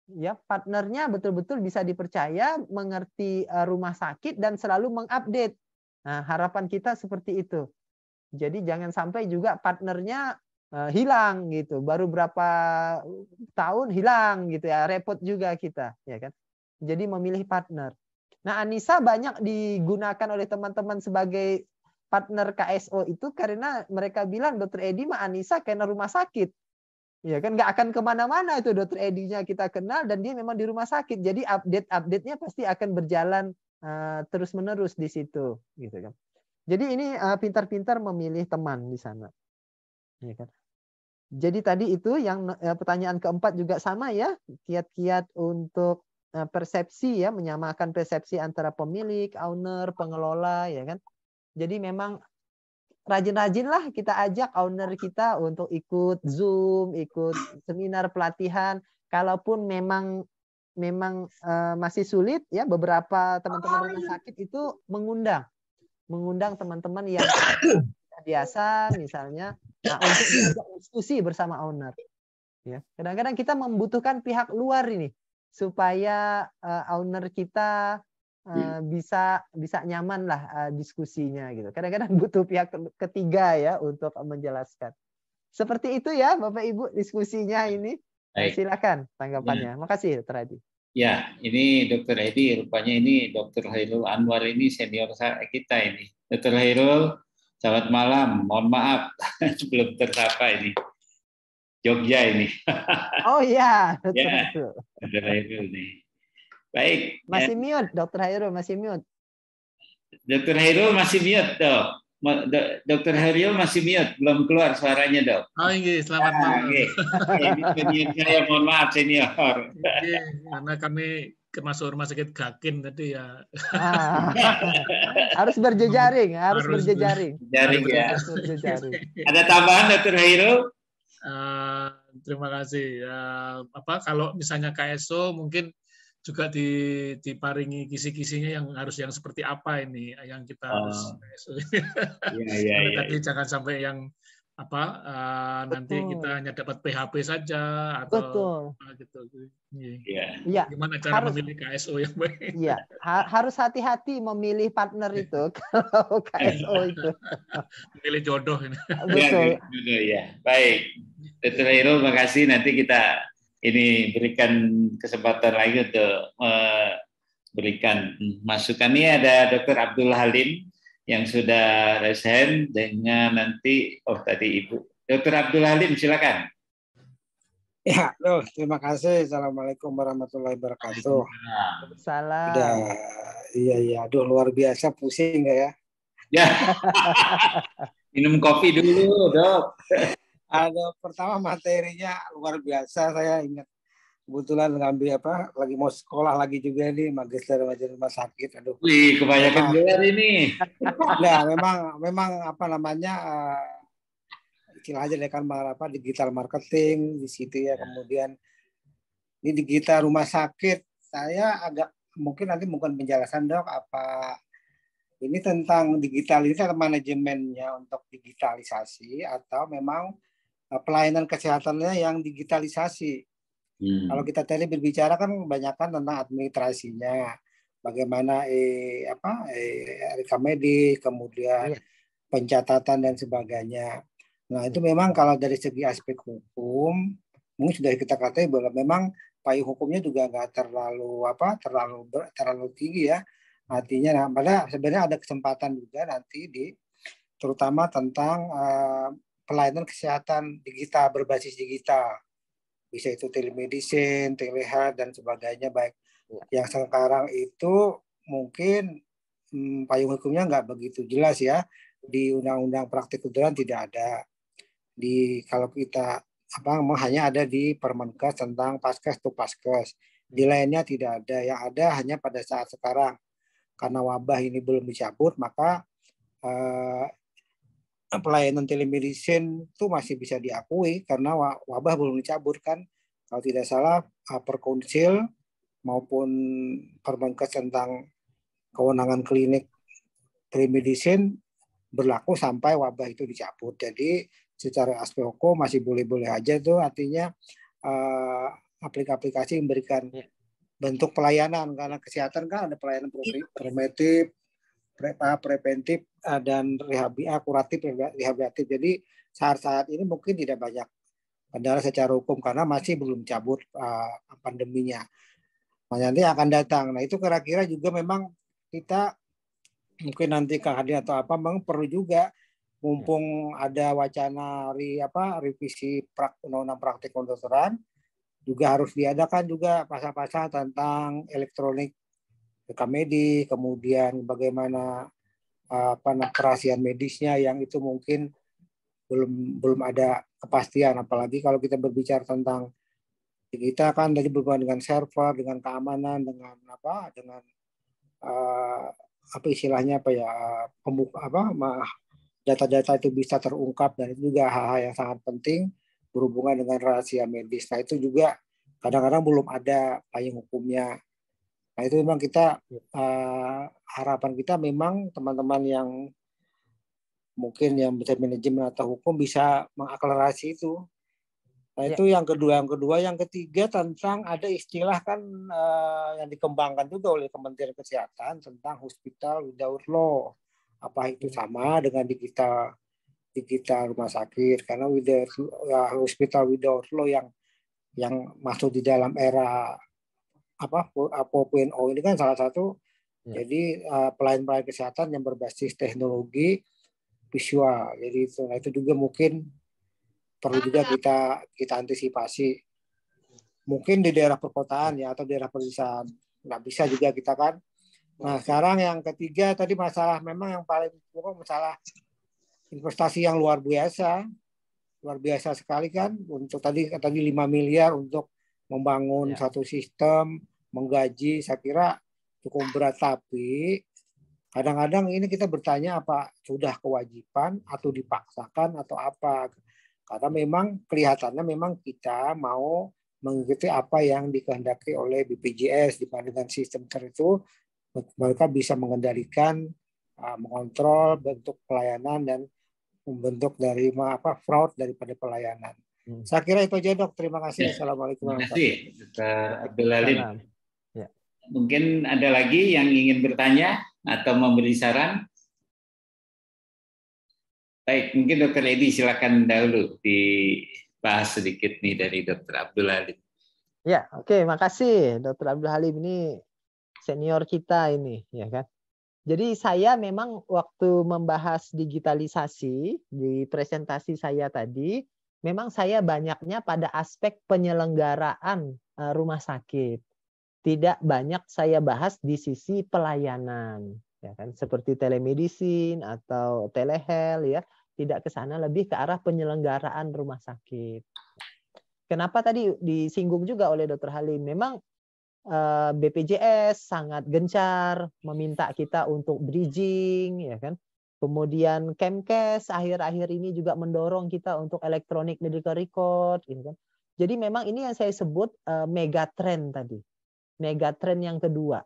Ya, partnernya betul-betul bisa dipercaya, mengerti rumah sakit dan selalu mengupdate. Nah, harapan kita seperti itu. Jadi jangan sampai juga partnernya hilang gitu, baru berapa tahun hilang gitu ya, repot juga kita, ya kan. Jadi memilih partner. Nah, Anissa banyak digunakan oleh teman-teman sebagai partner KSO itu karena mereka bilang Dr. Edi mah Anissa karena rumah sakit, ya kan, nggak akan kemana-mana itu Dr. Edinya kita kenal dan dia memang di rumah sakit, jadi update-nya pasti akan berjalan terus-menerus di situ, gitu kan. Jadi ini pintar-pintar memilih teman di sana. Ya kan? Jadi tadi itu yang pertanyaan keempat juga sama ya, kiat-kiat untuk persepsi ya, menyamakan persepsi antara pemilik, owner, pengelola ya kan. Jadi memang rajin-rajinlah kita ajak owner kita untuk ikut Zoom, ikut seminar pelatihan. Kalaupun memang masih sulit ya, beberapa teman-teman rumah sakit itu mengundang teman-teman yang biasa misalnya untuk diajak diskusi bersama owner. Ya, kadang-kadang kita membutuhkan pihak luar ini supaya owner kita bisa nyaman lah diskusinya gitu. Kadang-kadang butuh pihak ketiga ya untuk menjelaskan. Seperti itu ya Bapak Ibu diskusinya ini. Silakan tanggapannya. Makasih Dr. Hadi. Ya, ini Dr. Edi, rupanya ini Dr. Hairul Anwar ini senior kita ini. Dr. Hairul, selamat malam. Mohon maaf belum tersapa ini. Jogja ini. Oh iya, Dr. Hairul nih. Baik. Masih mute, Dr. Hairul masih mute. Dr. Hairul masih mute, Dok. Dr. Hairul masih mute, belum keluar suaranya, Dok. Oh iya, selamat malam. Ini senior saya, mohon maaf senior. Karena kami masuk rumah sakit Gakin tadi ya. Harus berjejaring, harus berjejaring. Ya. Ada tambahan, Dr. Hairul? Terima kasih. Kalau misalnya KSO mungkin juga diparingi kisi-kisinya yang seperti apa ini yang kita harus. Tadi jangan sampai yang nanti kita hanya dapat PHP saja atau gitu. Iya. Gimana cara memilih KSO yang baik? Iya, harus hati-hati memilih partner itu kalau KSO itu. Memilih jodoh ini. Betul. Ya. Baik. Dr. Hairul, makasih. Nanti kita ini berikan kesempatan lagi untuk berikan masukan. Ini ada Dr. Abdul Halim yang sudah resign dengan nanti tadi Ibu. Dr. Abdul Halim, silakan. Ya, terima kasih. Assalamualaikum warahmatullahi wabarakatuh. Salam. Iya, luar biasa, pusing nggak ya? Ya. Minum kopi dulu, Dok. Pertama materinya luar biasa. Saya ingat kebetulan ngambil lagi mau sekolah lagi juga nih, magister rumah sakit. Wih, kebanyakan gelar ini. Nah, memang istilah aja deh kan digital marketing di situ ya. Kemudian ini digital rumah sakit. Saya agak mungkin nanti penjelasan Dok ini tentang digitalisasi atau manajemennya untuk digitalisasi atau memang pelayanan kesehatannya yang digitalisasi. Kalau kita tadi berbicara kan kebanyakan tentang administrasinya, bagaimana rekam medik, kemudian pencatatan dan sebagainya. Nah itu memang kalau dari segi aspek hukum, mungkin sudah kita katakan bahwa memang payung hukumnya juga nggak terlalu tinggi ya. Artinya, sebenarnya ada kesempatan juga nanti terutama tentang pelayanan kesehatan digital berbasis digital, bisa itu telemedicine, telehealth dan sebagainya. Baik yang sekarang itu mungkin payung hukumnya nggak begitu jelas ya, di undang-undang praktik kedokteran tidak ada, kalau kita hanya ada di Permenkes tentang Paskes to Paskes, di lainnya tidak ada. Yang ada hanya pada saat sekarang karena wabah ini belum dicabut, maka pelayanan telemedicine itu masih bisa diakui karena wabah belum dicabut kan. Kalau tidak salah Perkonsil maupun Permenkes tentang kewenangan klinik telemedicine berlaku sampai wabah itu dicabut. Jadi secara aspek hukum masih boleh-boleh aja tuh, artinya aplikasi memberikan bentuk pelayanan, karena kesehatan kan ada pelayanan preventif dan kuratif rehabilitatif. Jadi saat ini mungkin tidak banyak kendala secara hukum karena masih belum cabut pandeminya. Nah, nanti akan datang. Nah itu kira-kira juga memang kita mungkin nanti Kang Hadi atau memang perlu juga, mumpung ada wacana revisi undang-undang praktik kedokteran, juga harus diadakan juga pasal-pasal tentang elektronik rekam medik, kemudian bagaimana kerahasiaan medisnya yang itu mungkin belum ada kepastian. Apalagi kalau kita berbicara tentang kita kan tadi berhubungan dengan server, dengan keamanan, dengan apa istilahnya apa ya, data-data itu bisa terungkap, dan itu juga hal-hal yang sangat penting berhubungan dengan rahasia medis. Nah itu juga kadang-kadang belum ada payung hukumnya. Nah itu memang kita harapan kita memang teman-teman yang mungkin yang bisa manajemen atau hukum bisa mengakselerasi itu. Nah itu yang kedua. Yang ketiga tentang ada istilah kan yang dikembangkan juga oleh Kementerian Kesehatan tentang hospital without law. Apa itu sama dengan digital rumah sakit? Karena hospital without law yang masuk di dalam era 4.0 ini kan salah satu. Jadi pelayan-pelayan kesehatan yang berbasis teknologi visual. Jadi itu juga mungkin perlu juga kita antisipasi. Mungkin di daerah perkotaan ya atau daerah pedesaan nggak bisa juga kita kan. Nah sekarang yang ketiga tadi masalah memang yang paling pokok masalah investasi yang luar biasa sekali kan, untuk tadi 5 miliar untuk membangun satu sistem menggaji, saya kira cukup berat, tapi kadang-kadang ini kita bertanya apa sudah kewajiban atau dipaksakan atau apa. Karena memang kelihatannya memang kita mau mengikuti apa yang dikehendaki oleh BPJS, di mana dengan sistem itu mereka bisa mengendalikan, mengontrol bentuk pelayanan dan membentuk dari fraud daripada pelayanan. Saya kira itu aja dok. Terima kasih. Assalamualaikum Terima kasih warahmatullahi wabarakatuh. Dr. Abdul Halim. Mungkin ada lagi yang ingin bertanya atau memberi saran? Baik, mungkin Dr. Edi silakan dahulu dibahas sedikit nih dari Dr. Abdul Halim. Ya, oke, makasih Dr. Abdul Halim, ini senior kita ini, ya kan. Jadi saya memang waktu membahas digitalisasi di presentasi saya tadi, memang saya banyaknya pada aspek penyelenggaraan rumah sakit. Tidak banyak saya bahas di sisi pelayanan, ya kan, seperti telemedicine atau telehealth, ya, tidak ke sana, lebih ke arah penyelenggaraan rumah sakit. Kenapa tadi disinggung juga oleh Dr. Halim, memang BPJS sangat gencar meminta kita untuk bridging, ya kan. Kemudian Kemkes akhir-akhir ini juga mendorong kita untuk electronic medical record, gitu kan. Jadi memang ini yang saya sebut megatrend tadi. Megatrend yang kedua.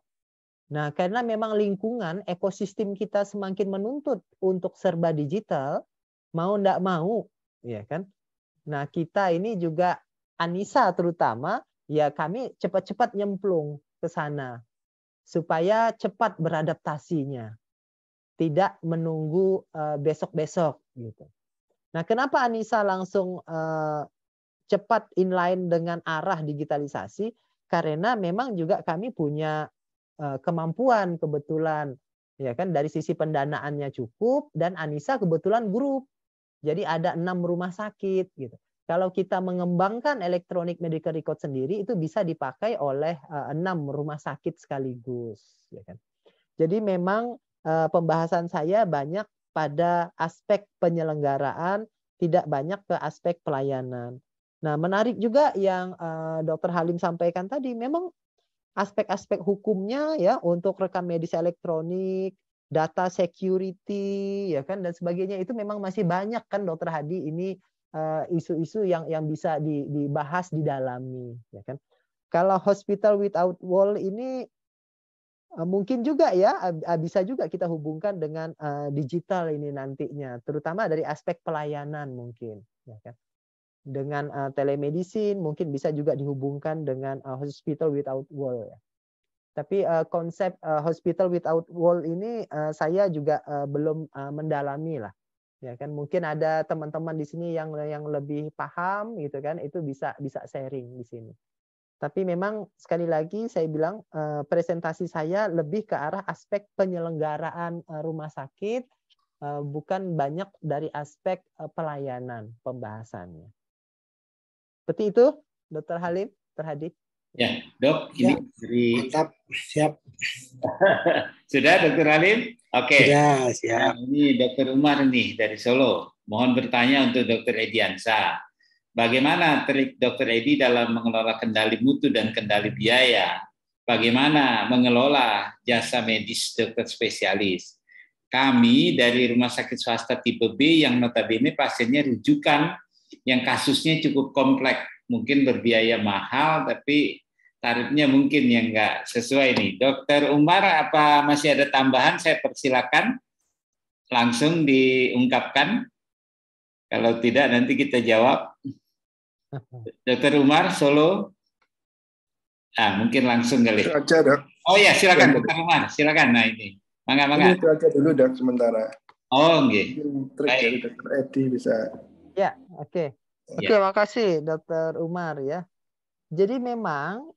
Nah, karena memang lingkungan ekosistem kita semakin menuntut untuk serba digital, mau enggak mau, ya kan. Nah, kita ini juga Anissa terutama, ya kami cepat-cepat nyemplung ke sana supaya cepat beradaptasinya, tidak menunggu besok-besok gitu. Nah, kenapa Anissa langsung cepat inline dengan arah digitalisasi? Karena memang juga kami punya kemampuan kebetulan, ya kan, dari sisi pendanaannya cukup, dan Anissa kebetulan grup, jadi ada 6 rumah sakit gitu. Kalau kita mengembangkan electronic medical record sendiri, itu bisa dipakai oleh 6 rumah sakit sekaligus, ya kan. Jadi memang pembahasan saya banyak pada aspek penyelenggaraan, tidak banyak ke aspek pelayanan. Nah, menarik juga yang Dr. Halim sampaikan tadi, memang aspek-aspek hukumnya ya untuk rekam medis elektronik, data security, ya kan, dan sebagainya, itu memang masih banyak kan Dr. Hadi, ini isu-isu yang bisa dibahas, didalami, ya kan. Kalau hospital without wall ini mungkin juga ya bisa juga kita hubungkan dengan digital ini nantinya, terutama dari aspek pelayanan mungkin, ya kan. Dengan telemedicine mungkin bisa juga dihubungkan dengan hospital without wall, ya. Tapi konsep hospital without wall ini saya juga belum mendalami lah, ya kan. Mungkin ada teman-teman di sini yang lebih paham gitu kan, itu bisa sharing di sini. Tapi memang sekali lagi saya bilang presentasi saya lebih ke arah aspek penyelenggaraan rumah sakit, bukan banyak dari aspek pelayanan pembahasannya. Seperti itu, Dr. Halim, Dr. Hadi. Ya, Dok, ini dari mantap, siap. Sudah, Dr. Halim? Oke. Sudah, Nah, siap. ini Dr. Umar nih dari Solo. Mohon bertanya untuk Dr. Ediansa. Bagaimana trik Dr. Edi dalam mengelola kendali mutu dan kendali biaya? Bagaimana mengelola jasa medis dokter spesialis? Kami dari rumah sakit swasta tipe B yang notabene pasiennya rujukan yang kasusnya cukup kompleks, mungkin berbiaya mahal, tapi tarifnya mungkin yang nggak sesuai nih. Dokter Umar, apa masih ada tambahan? Saya persilakan langsung diungkapkan. Kalau tidak, nanti kita jawab. Dokter Umar, Solo. Mungkin langsung kali. Itu aja, Dok. Oh ya, silakan Dokter Umar, silakan. Nah ini, mangga. Itu aja dulu, Dok, sementara. Oh, nggih. Trik dari Dokter Edi bisa. Ya, oke. Oke, makasih Dokter Umar ya. Jadi memang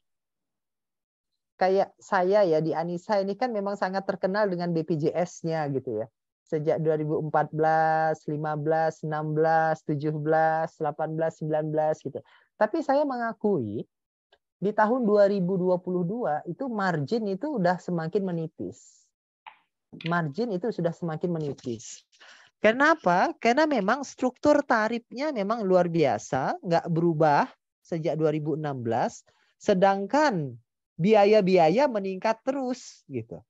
kayak saya ya di Anissa ini kan memang sangat terkenal dengan BPJS-nya gitu ya. Sejak 2014, 15, 16, 17, 18, 19 gitu. Tapi saya mengakui di tahun 2022 itu margin itu udah semakin menipis. Margin itu sudah semakin menipis. Kenapa? Karena memang struktur tarifnya memang luar biasa, nggak berubah sejak 2016, sedangkan biaya-biaya meningkat terus gitu.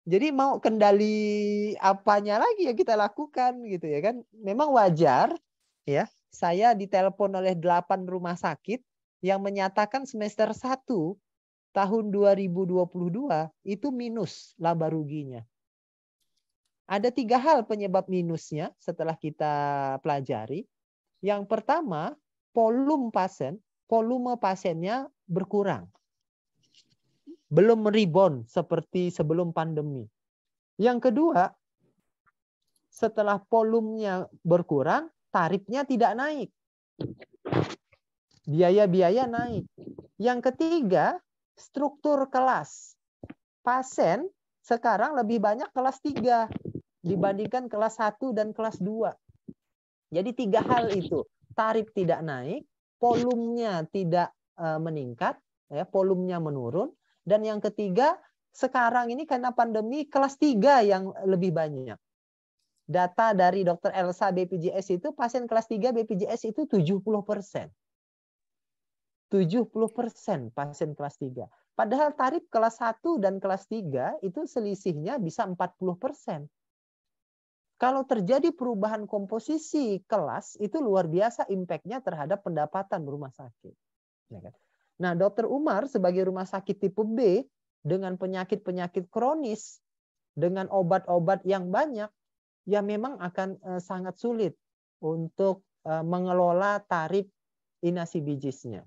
Jadi mau kendali apanya lagi yang kita lakukan gitu ya kan? Memang wajar ya. Saya ditelepon oleh 8 rumah sakit yang menyatakan semester 1 tahun 2022 itu minus laba ruginya. Ada 3 hal penyebab minusnya setelah kita pelajari. Yang pertama, volume pasiennya berkurang. Belum rebound seperti sebelum pandemi. Yang kedua, setelah volumenya berkurang, tarifnya tidak naik. Biaya-biaya naik. Yang ketiga, struktur kelas. Pasien sekarang lebih banyak kelas 3 dibandingkan kelas 1 dan kelas 2. Jadi 3 hal itu. Tarif tidak naik, volumenya tidak meningkat, ya, volumenya menurun. Dan yang ketiga, sekarang ini karena pandemi kelas 3 yang lebih banyak. Data dari Dr. Elsa BPJS itu pasien kelas 3 BPJS itu 70%. 70% pasien kelas 3. Padahal tarif kelas 1 dan kelas 3 itu selisihnya bisa 40%. Kalau terjadi perubahan komposisi kelas, itu luar biasa impact-nya terhadap pendapatan rumah sakit. Nah, Dr. Umar sebagai rumah sakit tipe B, dengan penyakit-penyakit kronis, dengan obat-obat yang banyak, ya memang akan sangat sulit untuk mengelola tarif inasi bijisnya.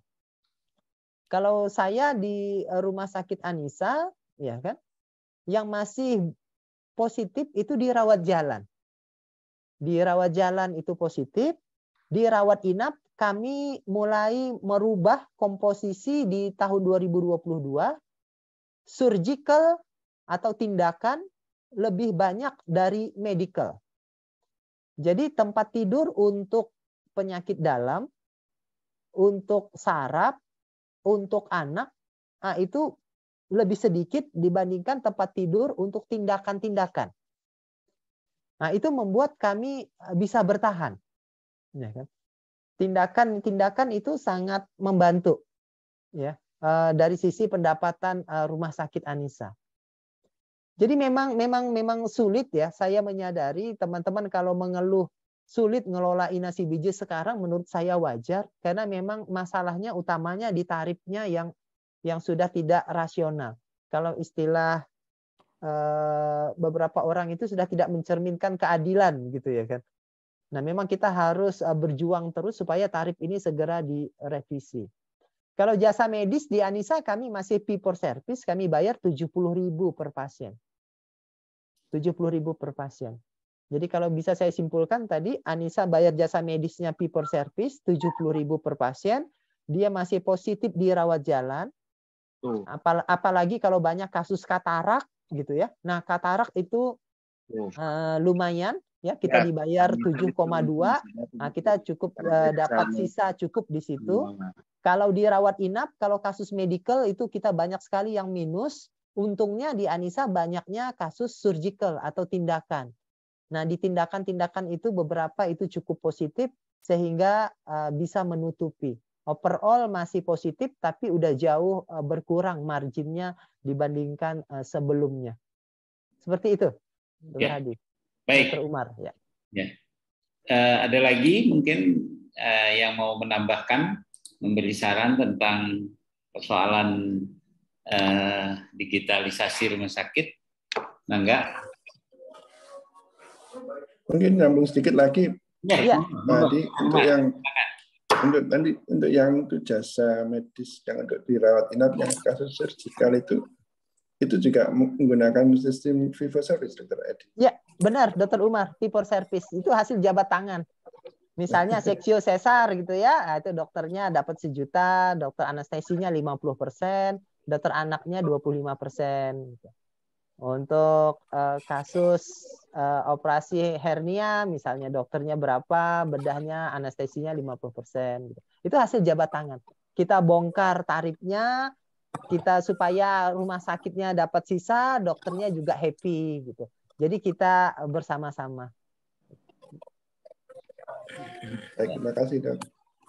Kalau saya di rumah sakit Anissa, ya kan, yang masih positif itu di rawat jalan. Di rawat jalan itu positif, di rawat inap kami mulai merubah komposisi di tahun 2022, surgical atau tindakan lebih banyak dari medical. Jadi tempat tidur untuk penyakit dalam, untuk saraf, untuk anak, itu lebih sedikit dibandingkan tempat tidur untuk tindakan-tindakan. Nah, itu membuat kami bisa bertahan. Ya kan? Tindakan-tindakan itu sangat membantu ya dari sisi pendapatan rumah sakit Anissa. Jadi memang sulit ya, saya menyadari teman-teman kalau mengeluh sulit ngelola inasi bijis sekarang, menurut saya wajar karena memang masalahnya utamanya di tarifnya yang sudah tidak rasional. Kalau istilah beberapa orang itu sudah tidak mencerminkan keadilan gitu ya kan. Nah, memang kita harus berjuang terus supaya tarif ini segera direvisi. Kalau jasa medis di Anissa kami masih fee for service, kami bayar 70.000 per pasien. 70.000 per pasien. Jadi kalau bisa saya simpulkan tadi, Anissa bayar jasa medisnya fee for service 70.000 per pasien, dia masih positif di rawat jalan. Apalagi kalau banyak kasus katarak gitu ya. Nah, katarak itu lumayan ya, kita dibayar 7,2. Nah, kita cukup dapat sisa cukup di situ. Kalau di rawat inap, kalau kasus medical itu kita banyak sekali yang minus. untungnya di Anissa banyaknya kasus surgical atau tindakan. Nah, di tindakan-tindakan itu beberapa itu cukup positif sehingga bisa menutupi. Overall masih positif tapi udah jauh berkurang marginnya dibandingkan sebelumnya. Seperti itu, Dr. Hadi. Baik. Dr. Umar. Ya. Ada lagi mungkin yang mau menambahkan, memberi saran tentang persoalan digitalisasi rumah sakit? Enggak? Mungkin nyambung sedikit lagi. Ya. Tadi untuk yang jasa medis yang untuk dirawat inap yang kasus surgical itu juga menggunakan sistem fee for service, Dr. Edi. Ya, benar, Dr. Umar. Fee for service itu hasil jabat tangan. Misalnya seksio sesar gitu ya, itu dokternya dapat 1 juta, dokter anestesinya 50%, dokter anaknya 25%. Untuk kasus operasi hernia, misalnya dokternya berapa, bedahnya, anestesinya 50%. Gitu. Itu hasil jabat tangan. Kita bongkar tarifnya, kita supaya rumah sakitnya dapat sisa, dokternya juga happy gitu. Jadi kita bersama-sama. Baik, terima kasih, Dok.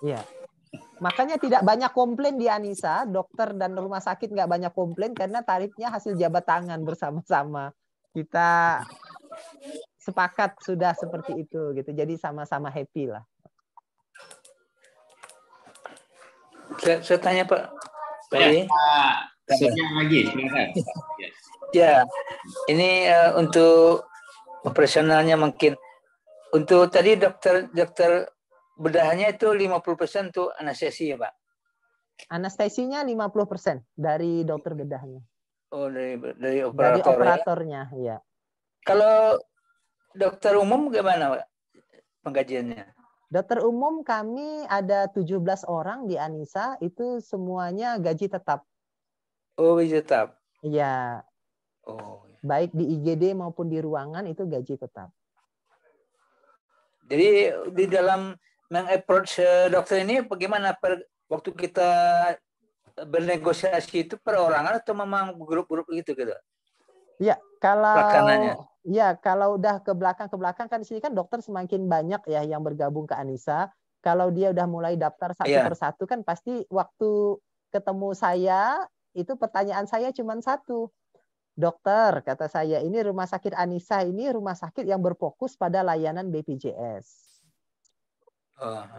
Iya. Makanya tidak banyak komplain di Anissa, dokter dan rumah sakit nggak banyak komplain karena tarifnya hasil jabat tangan bersama-sama. Kita sepakat sudah seperti itu gitu. Jadi sama-sama happy lah. Saya tanya Pak. Lagi, silakan. Ya, ini untuk operasionalnya mungkin. Untuk tadi dokter bedahnya itu 50% untuk anestesi ya Pak? Anestesinya 50% dari dokter bedahnya. Oh, dari operator, dari operatornya, ya. Kalau dokter umum gimana Pak penggajiannya? Dokter umum kami ada 17 orang di Anissa, itu semuanya gaji tetap. Oh, gaji tetap. Iya. Oh. Baik di IGD maupun di ruangan itu gaji tetap. Jadi di dalam meng-approach dokter ini bagaimana waktu kita bernegosiasi itu perorangan atau memang grup-grup gitu? Ya, kalau udah ke belakang kan di sini kan dokter semakin banyak ya yang bergabung ke Anissa. Kalau dia udah mulai daftar satu persatu kan pasti waktu ketemu saya itu pertanyaan saya cuma satu. Dokter, kata saya, ini rumah sakit Anissa ini rumah sakit yang berfokus pada layanan BPJS.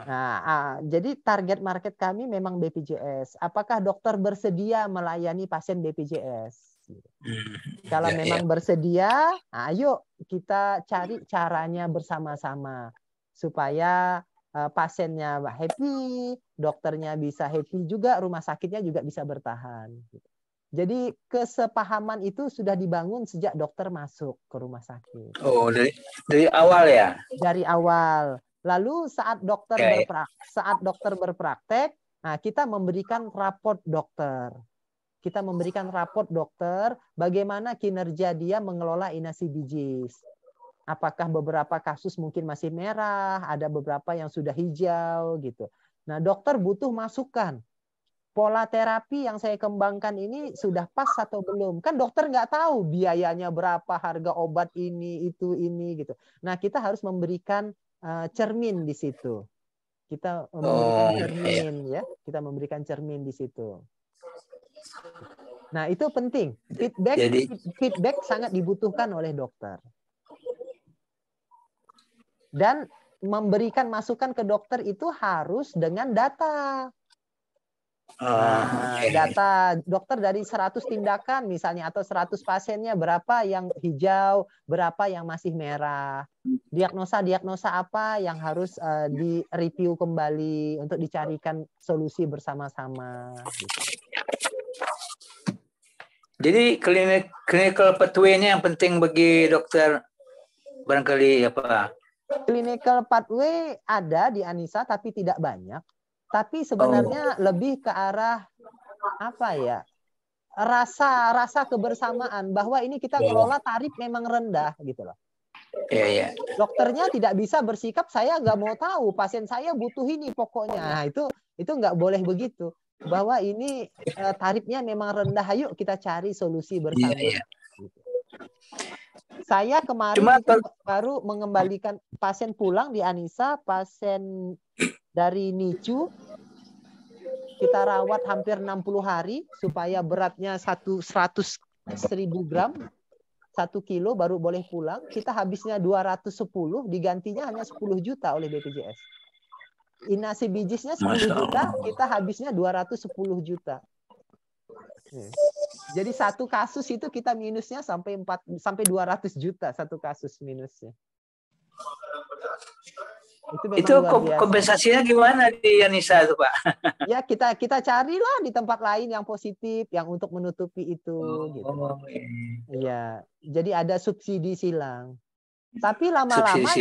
Nah, jadi target market kami memang BPJS. Apakah dokter bersedia melayani pasien BPJS? Kalau memang bersedia, ayo kita cari caranya bersama-sama supaya pasiennya happy, dokternya bisa happy juga, rumah sakitnya juga bisa bertahan. Jadi kesepahaman itu sudah dibangun sejak dokter masuk ke rumah sakit. Oh, dari awal ya? Dari awal. Lalu saat dokter berpraktek, nah kita memberikan raport dokter. Kita memberikan raport dokter bagaimana kinerja dia mengelola inasi bijis. Apakah beberapa kasus mungkin masih merah, ada beberapa yang sudah hijau gitu. Nah, dokter butuh masukan. Pola terapi yang saya kembangkan ini sudah pas atau belum? Kan dokter nggak tahu biayanya berapa, harga obat ini, itu, ini gitu. Nah, kita harus memberikan cermin di situ. Kita memberikan cermin ya. Kita memberikan cermin di situ. Nah, itu penting. Feedback sangat dibutuhkan oleh dokter. Dan memberikan masukan ke dokter itu harus dengan data. Data dokter dari 100 tindakan misalnya atau 100 pasiennya berapa yang hijau, berapa yang masih merah. Diagnosa apa yang harus direview kembali untuk dicarikan solusi bersama-sama. Jadi clinical pathway-nya yang penting bagi dokter barangkali apa? Clinical pathway ada di Anissa tapi tidak banyak. Tapi sebenarnya lebih ke arah apa ya? Rasa kebersamaan bahwa ini kita kelola tarif memang rendah gitu loh. Dokternya tidak bisa bersikap saya nggak mau tahu pasien saya butuh ini pokoknya. Nah, itu nggak boleh begitu. bahwa ini tarifnya memang rendah. Ayo kita cari solusi bersama. Iya. Saya kemarin itu baru mengembalikan pasien pulang di Anissa, pasien dari NICU. Kita rawat hampir 60 hari supaya beratnya 100.000 gram, 1 kilo baru boleh pulang. Kita habisnya 210, digantinya hanya 10 juta oleh BPJS. Inasi bijisnya 10 juta, kita habisnya 210 juta. Jadi satu kasus itu kita minusnya sampai 200 juta satu kasus minusnya. Itu kompensasinya gimana di Anissa itu, Pak? Ya kita carilah di tempat lain yang positif yang untuk menutupi itu. Gitu. Ya, jadi ada subsidi silang. Tapi lama-lama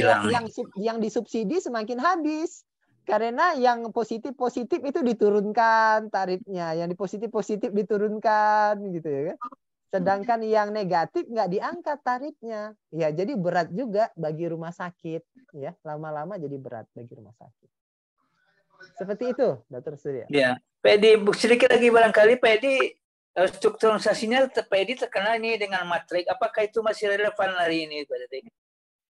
yang disubsidi semakin habis. Karena yang positif-positif itu diturunkan tarifnya, yang positif-positif diturunkan gitu ya kan. Sedangkan yang negatif nggak diangkat tarifnya. Ya, jadi berat juga bagi rumah sakit ya, lama-lama jadi berat bagi rumah sakit. Seperti itu, Dr. Surya. Ya, Pak Edi, sedikit lagi barangkali Pak Edi, strukturalisasinya Pak Edi terkenal ini dengan matrik. Apakah itu masih relevan hari ini, Pak Edi?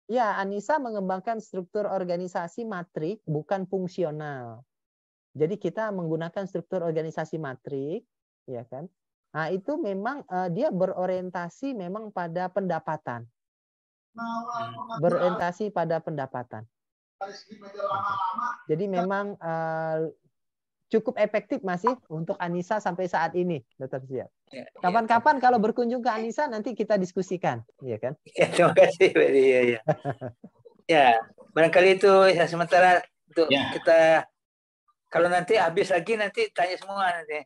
Ya, Anissa mengembangkan struktur organisasi matrik, bukan fungsional. Jadi kita menggunakan struktur organisasi matrik, ya kan? Nah, itu memang dia berorientasi memang pada pendapatan. Berorientasi pada pendapatan. Jadi memang cukup efektif masih untuk Anissa sampai saat ini, Dr. Siap. Kapan-kapan kalau berkunjung ke Anissa nanti kita diskusikan, ya kan? Ya, terima kasih, Pak Edi. Ya. Ya, barangkali itu ya sementara untuk kita kalau nanti habis lagi nanti tanya semua nanti.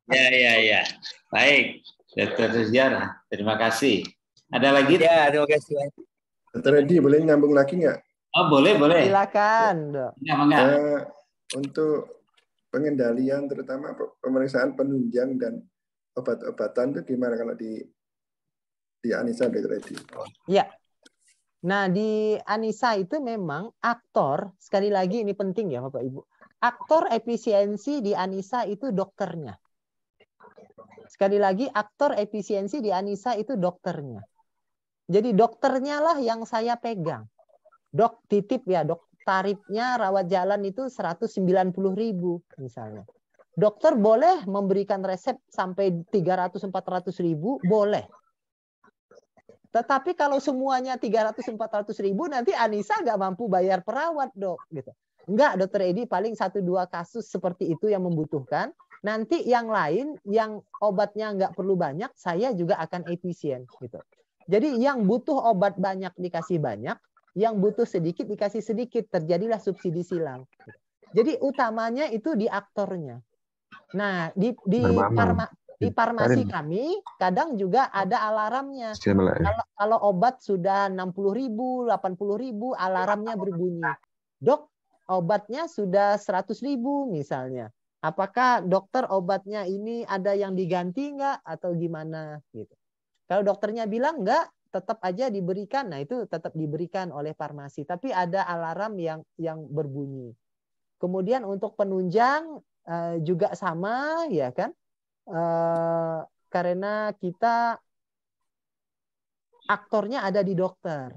Ya. Baik, Dr. Sejarah. Terima kasih. Ada lagi? Ya, terima kasih. Dr. Edi, boleh nyambung lagi nggak? Oh, boleh. Silakan, Dok. Untuk pengendalian terutama pemeriksaan penunjang dan obat-obatan itu gimana kalau di Anissa, Dr. Edi? Ya. Nah, di Anissa itu memang aktor, sekali lagi ini penting ya Bapak Ibu. Aktor efisiensi di Anissa itu dokternya. Sekali lagi, aktor efisiensi di Anissa itu dokternya. Jadi dokternya lah yang saya pegang. Dok, titip ya, dok. Tarifnya rawat jalan itu 190.000 misalnya. Dokter boleh memberikan resep sampai 300-400.000, boleh. Tetapi kalau semuanya 300-400.000 nanti Anissa nggak mampu bayar perawat, Dok. Gitu. Enggak, Dokter Edi, paling 1-2 kasus seperti itu yang membutuhkan. Nanti yang lain, yang obatnya nggak perlu banyak, saya juga akan efisien. Gitu. Jadi yang butuh obat banyak dikasih banyak, yang butuh sedikit dikasih sedikit, terjadilah subsidi silang. Jadi utamanya itu di aktornya. Nah, di farmasi kami kadang juga ada alarmnya. Kalau obat sudah 60.000, 80.000, alarmnya berbunyi. Dok, obatnya sudah 100.000 misalnya. Apakah dokter obatnya ini ada yang diganti nggak atau gimana? Gitu. Kalau dokternya bilang nggak, tetap aja diberikan. Nah, itu tetap diberikan oleh farmasi. Tapi ada alarm yang berbunyi. Kemudian untuk penunjang juga sama, ya kan? Karena kita aktornya ada di dokter.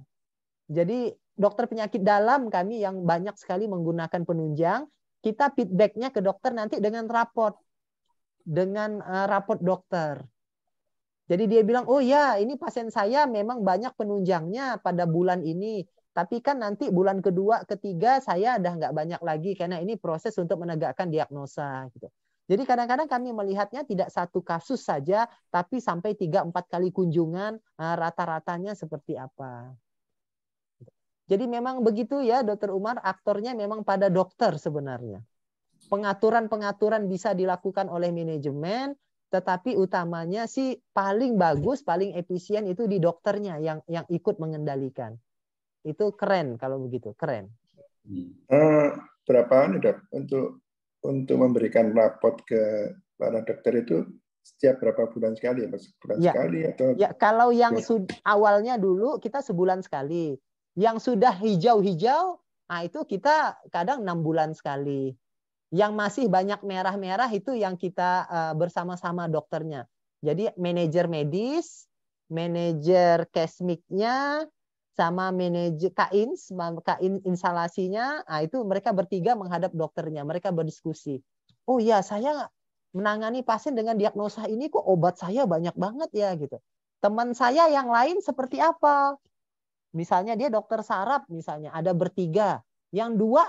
Jadi dokter penyakit dalam kami yang banyak sekali menggunakan penunjang, kita feedbacknya ke dokter nanti dengan raport dokter. Jadi dia bilang, oh ya ini pasien saya memang banyak penunjangnya pada bulan ini. Tapi kan nanti bulan kedua, ketiga saya udah nggak banyak lagi. Karena ini proses untuk menegakkan diagnosa. Gitu. Jadi kadang-kadang kami melihatnya tidak satu kasus saja, tapi sampai 3-4 kali kunjungan, rata-ratanya seperti apa. Jadi memang begitu ya Dr. Umar, aktornya memang pada dokter sebenarnya. Pengaturan-pengaturan bisa dilakukan oleh manajemen, tetapi utamanya sih paling bagus, paling efisien itu di dokternya yang ikut mengendalikan. Itu keren kalau begitu, keren. Berapaan Dok untuk memberikan raport ke para dokter itu setiap berapa bulan sekali? Sebulan sekali atau? Ya, kalau yang awalnya dulu kita sebulan sekali. Yang sudah hijau-hijau, nah itu kita kadang 6 bulan sekali. Yang masih banyak merah-merah itu yang kita bersama-sama dokternya. Jadi manajer medis, manajer kesmiknya, sama manajer kain instalasinya, itu mereka bertiga menghadap dokternya, mereka berdiskusi. Oh ya, saya menangani pasien dengan diagnosa ini kok obat saya banyak banget ya gitu. Teman saya yang lain seperti apa? Misalnya dia dokter saraf misalnya, ada bertiga, yang dua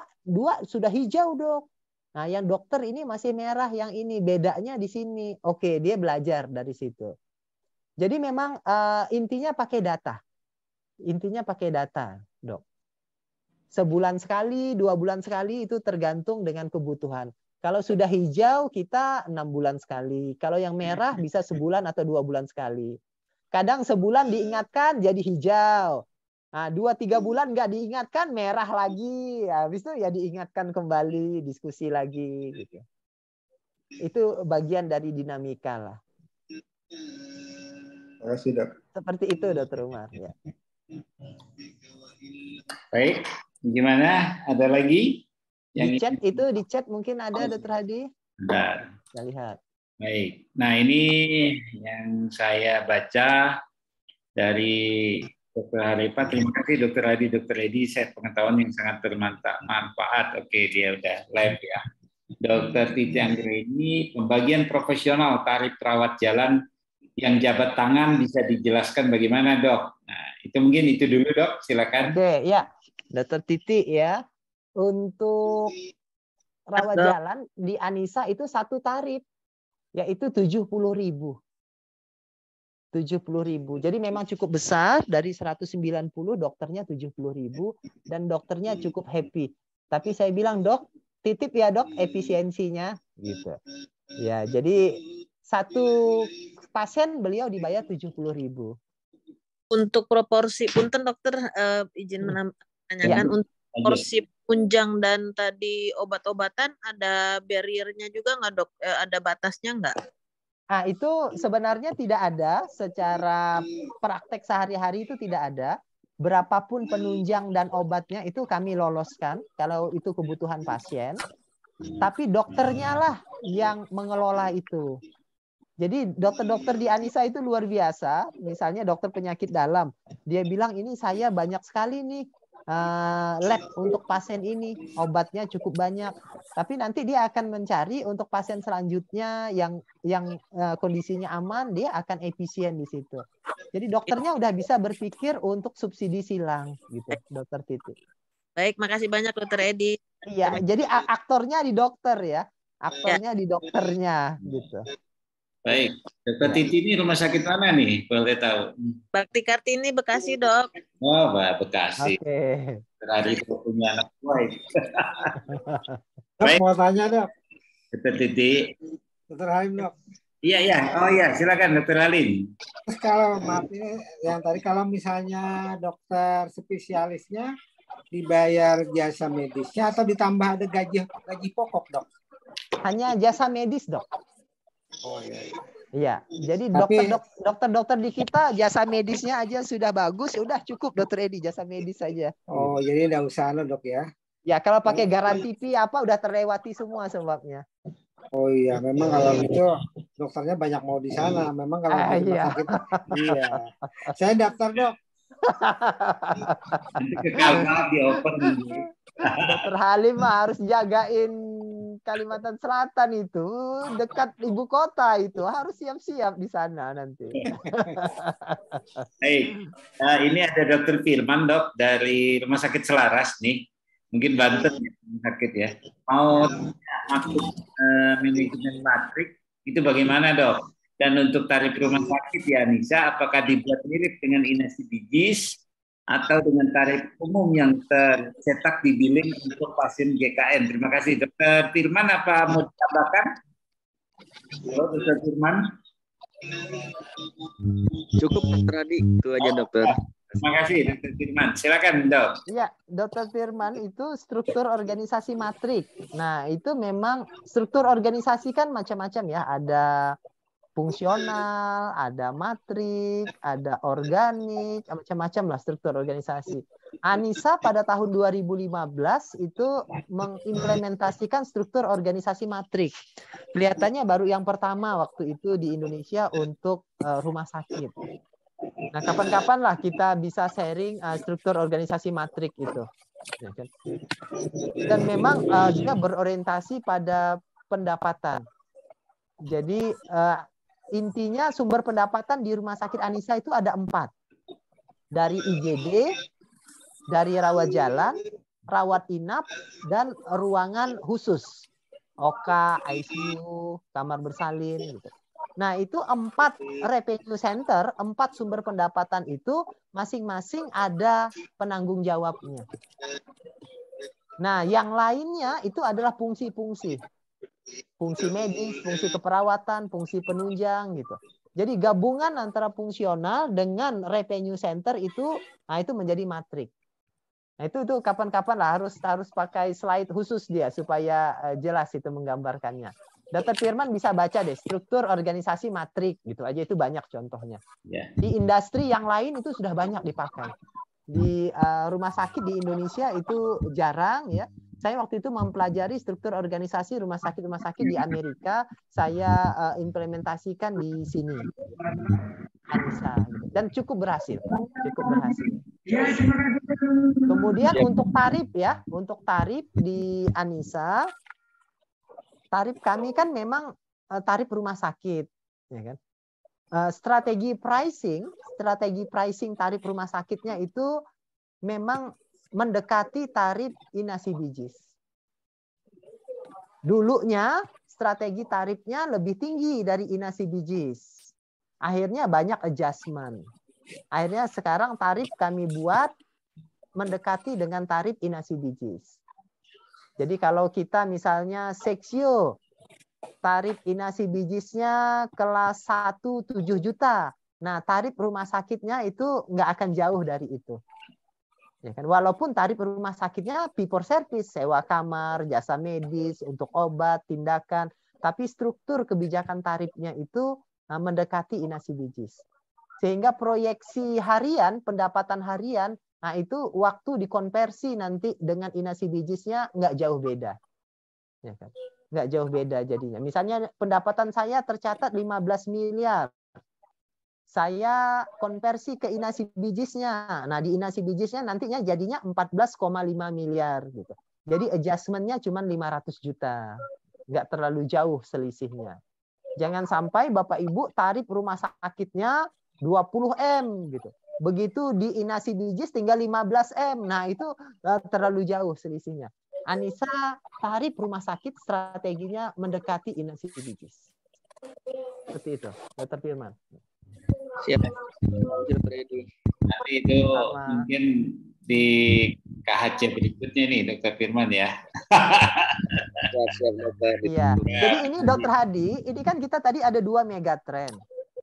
sudah hijau dok. Nah yang dokter ini masih merah, yang ini bedanya di sini. Oke, dia belajar dari situ. Jadi memang intinya pakai data. Intinya pakai data, dok. Sebulan sekali, 2 bulan sekali itu tergantung dengan kebutuhan. Kalau sudah hijau kita 6 bulan sekali. Kalau yang merah bisa sebulan atau 2 bulan sekali. Kadang sebulan diingatkan jadi hijau. Nah, 2-3 bulan nggak diingatkan merah lagi. Habis itu ya diingatkan kembali, diskusi lagi gitu. Itu bagian dari dinamika lah. Terima kasih, Dok. Seperti itu, Dr. Umar. Ya. Baik, gimana? Ada lagi? Yang di chat mungkin ada, Dr. Hadi. Bentar. Kita lihat. Baik. Nah, ini yang saya baca dari Dr. Haripa. Terima kasih Dr. Hadi, Dr. Edi. Saya pengetahuan yang sangat bermanfaat. Oke, dia udah live ya. Dr. Titi Anggreni, pembagian profesional tarif rawat jalan yang jabat tangan bisa dijelaskan bagaimana, Dok? Nah, itu mungkin itu dulu, Dok. Silakan. Oke, ya. Dr. Titi ya. Untuk rawat jalan di Anissa itu satu tarif, yaitu 70.000. 70.000. Jadi memang cukup besar, dari 190 dokternya 70.000 dan dokternya cukup happy. Tapi saya bilang, Dok, titip ya Dok efisiensinya gitu. Ya, jadi satu pasien beliau dibayar 70.000. Untuk proporsi punten dokter izin menanyakan Ya. untuk proporsi tunjang dan tadi obat-obatan ada barriernya juga nggak dok? Ada batasnya nggak? Nah, itu sebenarnya tidak ada, secara praktek sehari-hari itu tidak ada. Berapapun penunjang dan obatnya itu kami loloskan kalau itu kebutuhan pasien. Tapi dokternya lah yang mengelola itu. Jadi dokter-dokter di Anissa itu luar biasa. Misalnya dokter penyakit dalam, dia bilang ini saya banyak sekali nih lab untuk pasien ini, obatnya cukup banyak. Tapi nanti dia akan mencari untuk pasien selanjutnya yang kondisinya aman, dia akan efisien di situ. Jadi dokternya udah bisa berpikir untuk subsidi silang gitu, Dokter Titi. Baik, makasih banyak Dokter Edi. Iya, jadi aktornya di dokter ya, aktornya di dokternya gitu. Baik, Dokter Titi ini rumah sakit mana nih? Boleh tahu? Bakti Kartini, Bekasi, Dok. Oh, Bekasi. Oke. Terakhir punya anak baik. Dok, mau tanya Dok. Dokter Titi. Dokter Halim Dok. Iya. Oh iya, silakan Dokter Halim. Terus kalau maaf ini yang tadi kalau misalnya dokter spesialisnya dibayar jasa medisnya atau ditambah ada gaji pokok Dok? Hanya jasa medis Dok. Oh iya. Iya, jadi Tapi, dokter-dokter di kita jasa medisnya aja sudah bagus, udah cukup Dokter Edi jasa medis saja. oh jadi nggak usah Dok ya? Ya kalau pakai garansi fee apa udah terlewati semua sebabnya. Oh iya, memang kalau gitu dokternya banyak mau di sana. Memang kalau di rumah iya. sakit, iya. Saya daftar Dok. Nanti ke Kalmar di open. Dokter Halim mah harus jagain Kalimantan Selatan itu, dekat ibu kota itu, harus siap-siap di sana nanti. Baik, ini ada Dokter Firman Dok dari Rumah Sakit Selaras nih, mungkin Banten ya, rumah sakit ya. Mau masuk manajemen matrik itu bagaimana Dok? Dan untuk tarif rumah sakit di Anissa, apakah dibuat mirip dengan Inasi Bijis atau dengan tarif umum yang tercetak di billing untuk pasien GKN? Terima kasih. Dokter Firman, apa mau ditambahkan? Halo, Dokter Firman. Cukup Dokter Adi, itu aja dokter. Terima kasih Dokter Firman. Silakan Dok. Iya, Dokter Firman itu struktur organisasi matrik. Nah, itu memang struktur organisasi kan macam-macam ya. Ada fungsional, ada matrik, ada organik, macam-macam lah struktur organisasi. Anissa pada tahun 2015 itu mengimplementasikan struktur organisasi matrik. Kelihatannya baru yang pertama waktu itu di Indonesia untuk rumah sakit. Nah, kapan-kapan lah kita bisa sharing struktur organisasi matrik itu. Ya kan? Dan memang dia berorientasi pada pendapatan. Jadi intinya sumber pendapatan di rumah sakit Anissa itu ada 4. Dari IGD, dari rawat jalan, rawat inap, dan ruangan khusus. OKA, ICU, kamar bersalin. Gitu. Nah, itu 4 revenue center, 4 sumber pendapatan itu masing-masing ada penanggung jawabnya. Nah, yang lainnya itu adalah fungsi-fungsi. Fungsi medis, fungsi keperawatan, fungsi penunjang gitu. Jadi gabungan antara fungsional dengan revenue center itu, nah itu menjadi matrik. Nah itu kapan-kapan lah harus pakai slide khusus dia supaya jelas itu menggambarkannya. Dr. Firman bisa baca deh struktur organisasi matrik gitu aja, itu banyak contohnya. Di industri yang lain itu sudah banyak dipakai. Di rumah sakit di Indonesia itu jarang ya. Saya waktu itu mempelajari struktur organisasi rumah sakit di Amerika, saya implementasikan di sini. Anissa gitu. Dan cukup berhasil. Kemudian untuk tarif di Anissa, tarif kami kan memang tarif rumah sakit, ya kan? Strategi pricing tarif rumah sakitnya itu memang mendekati tarif inasi bijis. Dulunya strategi tarifnya lebih tinggi dari inasi bijis. Akhirnya banyak adjustment. Akhirnya sekarang tarif kami buat mendekati dengan tarif inasi bijis. Jadi kalau kita misalnya seksio, tarif inasi bijisnya kelas 1 7 juta. Nah, tarif rumah sakitnya itu nggak akan jauh dari itu. Ya kan? Walaupun tarif rumah sakitnya fee for service, sewa kamar, jasa medis, untuk obat, tindakan. Tapi struktur kebijakan tarifnya itu mendekati inasi bijis. Sehingga proyeksi harian, pendapatan harian, nah itu waktu dikonversi nanti dengan inasi bijisnya nggak jauh beda. Ya kan? Nggak jauh beda jadinya. Misalnya pendapatan saya tercatat 15 miliar. Saya konversi ke inasi bijisnya. Nah, di inasi bijisnya nantinya jadinya 14,5 miliar gitu. Jadi adjustment-nya cuma 500 juta. Nggak terlalu jauh selisihnya. Jangan sampai Bapak Ibu tarif rumah sakitnya 20 M gitu. Begitu di inasi bijis tinggal 15 M. Nah, itu terlalu jauh selisihnya. Anissa tarif rumah sakit strateginya mendekati inasi bijis. Seperti itu, Dr. Firman. Siap. Nanti itu mungkin di KHC berikutnya nih, Dr. Firman ya. Siap, Dokter. Iya. Jadi ini Dr. Hadi, ini kan kita tadi ada 2 megatrend.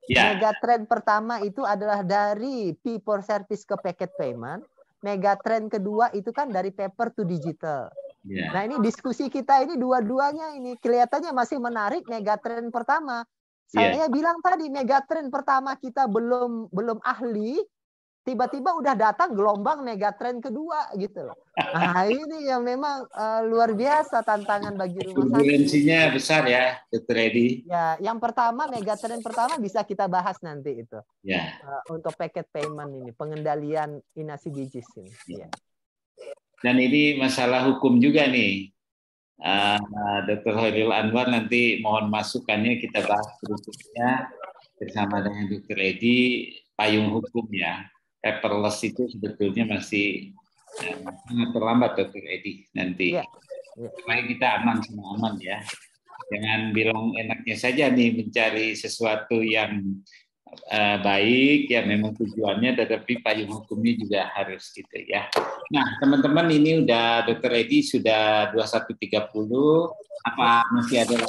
Ya. Megatrend pertama itu adalah dari fee for service ke packet payment. Megatrend kedua itu kan dari paper to digital. Yeah. Nah ini diskusi kita ini dua-duanya ini kelihatannya masih menarik. Megatrend pertama, saya bilang tadi megatrend pertama kita belum ahli, tiba-tiba udah datang gelombang megatrend kedua gitu loh. Nah ini yang memang luar biasa tantangan bagi rumah sakit. Turbulensinya besar ya, Dr. Edi. Ya, yang pertama megatrend pertama bisa kita bahas nanti itu. Ya. Untuk packet payment ini, pengendalian inasi bijis ini. Ya. Dan ini masalah hukum juga nih. Dr. Hoiril Anwar nanti mohon masukannya kita bahas berikutnya bersama dengan Dr. Edi, payung hukum ya. Paperless itu sebetulnya masih sangat terlambat, Dr. Edi, nanti. Supaya kita aman semua aman ya. Jangan bilang enaknya saja nih mencari sesuatu yang baik ya, memang tujuannya, tetapi payung hukumnya juga harus gitu ya. Nah, teman-teman ini udah Dr. Edi sudah 21.30. Apa masih ada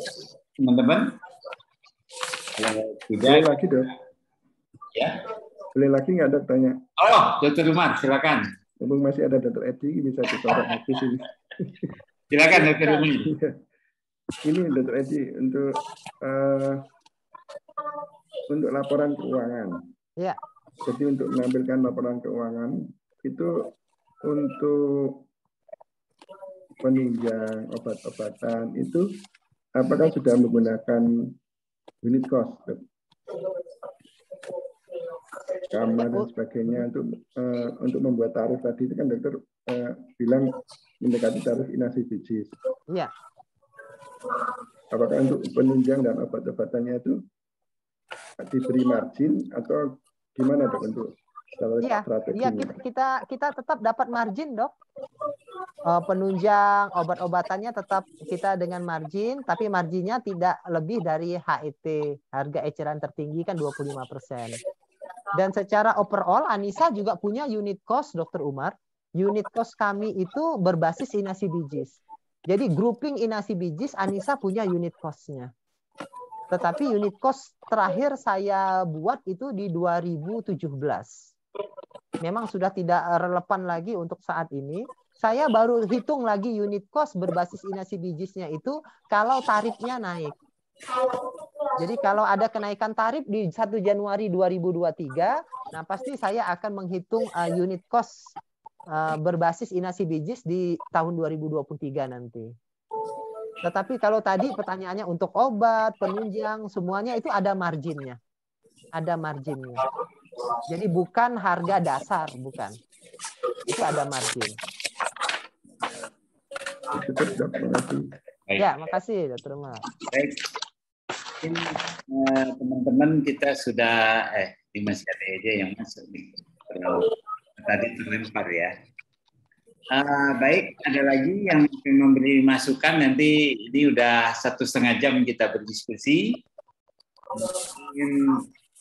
teman-teman? Tidak. Boleh lagi dong. Ya. Boleh lagi nggak Dok tanya? Oh, Dr. Umar, silakan. Mumpung masih ada Dr. Edi, bisa disorot di sini. Silakan Dr. Umar. Ini Dr. Edi untuk laporan keuangan. Ya. Jadi untuk menampilkan laporan keuangan itu untuk penunjang obat-obatan itu apakah sudah menggunakan unit cost, Dok? Kamar dan sebagainya untuk membuat tarif tadi itu kan dokter bilang mendekati tarif inasi bijis. Iya. Apakah untuk penunjang dan obat-obatannya itu diberi margin atau gimana, Dok, untuk strateginya? Iya, kita tetap dapat margin, Dok. Penunjang obat-obatannya tetap kita dengan margin, tapi marginnya tidak lebih dari HET, harga eceran tertinggi kan 25%. Dan secara overall Anissa juga punya unit cost, Dr. Umar. Unit cost kami itu berbasis inasi bijis. Jadi grouping inasi bijis Anissa punya unit cost-nya. Tetapi unit cost terakhir saya buat itu di 2017. Memang sudah tidak relevan lagi untuk saat ini. Saya baru hitung lagi unit cost berbasis inasi bijisnya itu kalau tarifnya naik. Jadi kalau ada kenaikan tarif di 1 Januari 2023, nah pasti saya akan menghitung unit cost berbasis inasi bijis di tahun 2023 nanti. Tetapi kalau tadi pertanyaannya untuk obat, penunjang, semuanya itu ada marginnya. Ada marginnya. Jadi bukan harga dasar, bukan. Itu ada margin. Ya, makasih Dr. Umar. Baik. Teman-teman kita sudah masih ada aja yang masuk nih. Tadi terlempar ya. Baik, ada lagi yang memberi masukan. Nanti ini udah 1,5 jam kita berdiskusi. Mungkin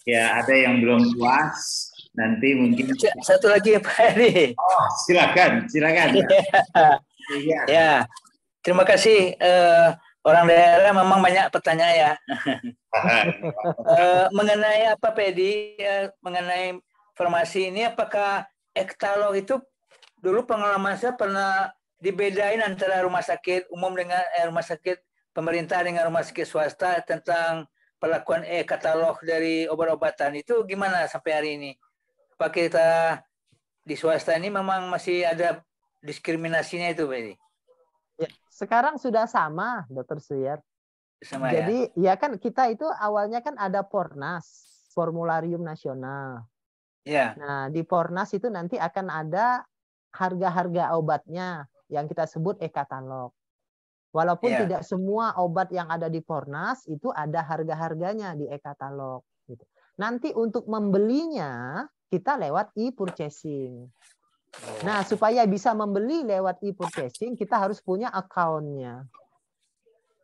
ya ada yang belum puas. Nanti mungkin satu lagi Pak Edi. Oh, silakan. Ya, terima kasih. Orang daerah memang banyak pertanyaan ya. Mengenai apa Pak Edi? Mengenai informasi ini, apakah ektalog itu dulu pengalaman saya pernah dibedain antara rumah sakit umum dengan rumah sakit pemerintah dengan rumah sakit swasta tentang perlakuan e-katalog dari obat-obatan itu gimana sampai hari ini? Apa kita di swasta ini memang masih ada diskriminasinya itu, Pak Edi? Ya, sekarang sudah sama, Dr. Suyar. Sama. Jadi ya kan kita itu awalnya kan ada Pornas, Formularium Nasional. Ya. Nah, di Pornas itu nanti akan ada harga-harga obatnya yang kita sebut e-katalog. Walaupun tidak semua obat yang ada di Pornas itu ada harga-harganya di e-katalog. Gitu. Nanti untuk membelinya kita lewat e-purchasing. Nah, supaya bisa membeli lewat e-purchasing, kita harus punya account-nya.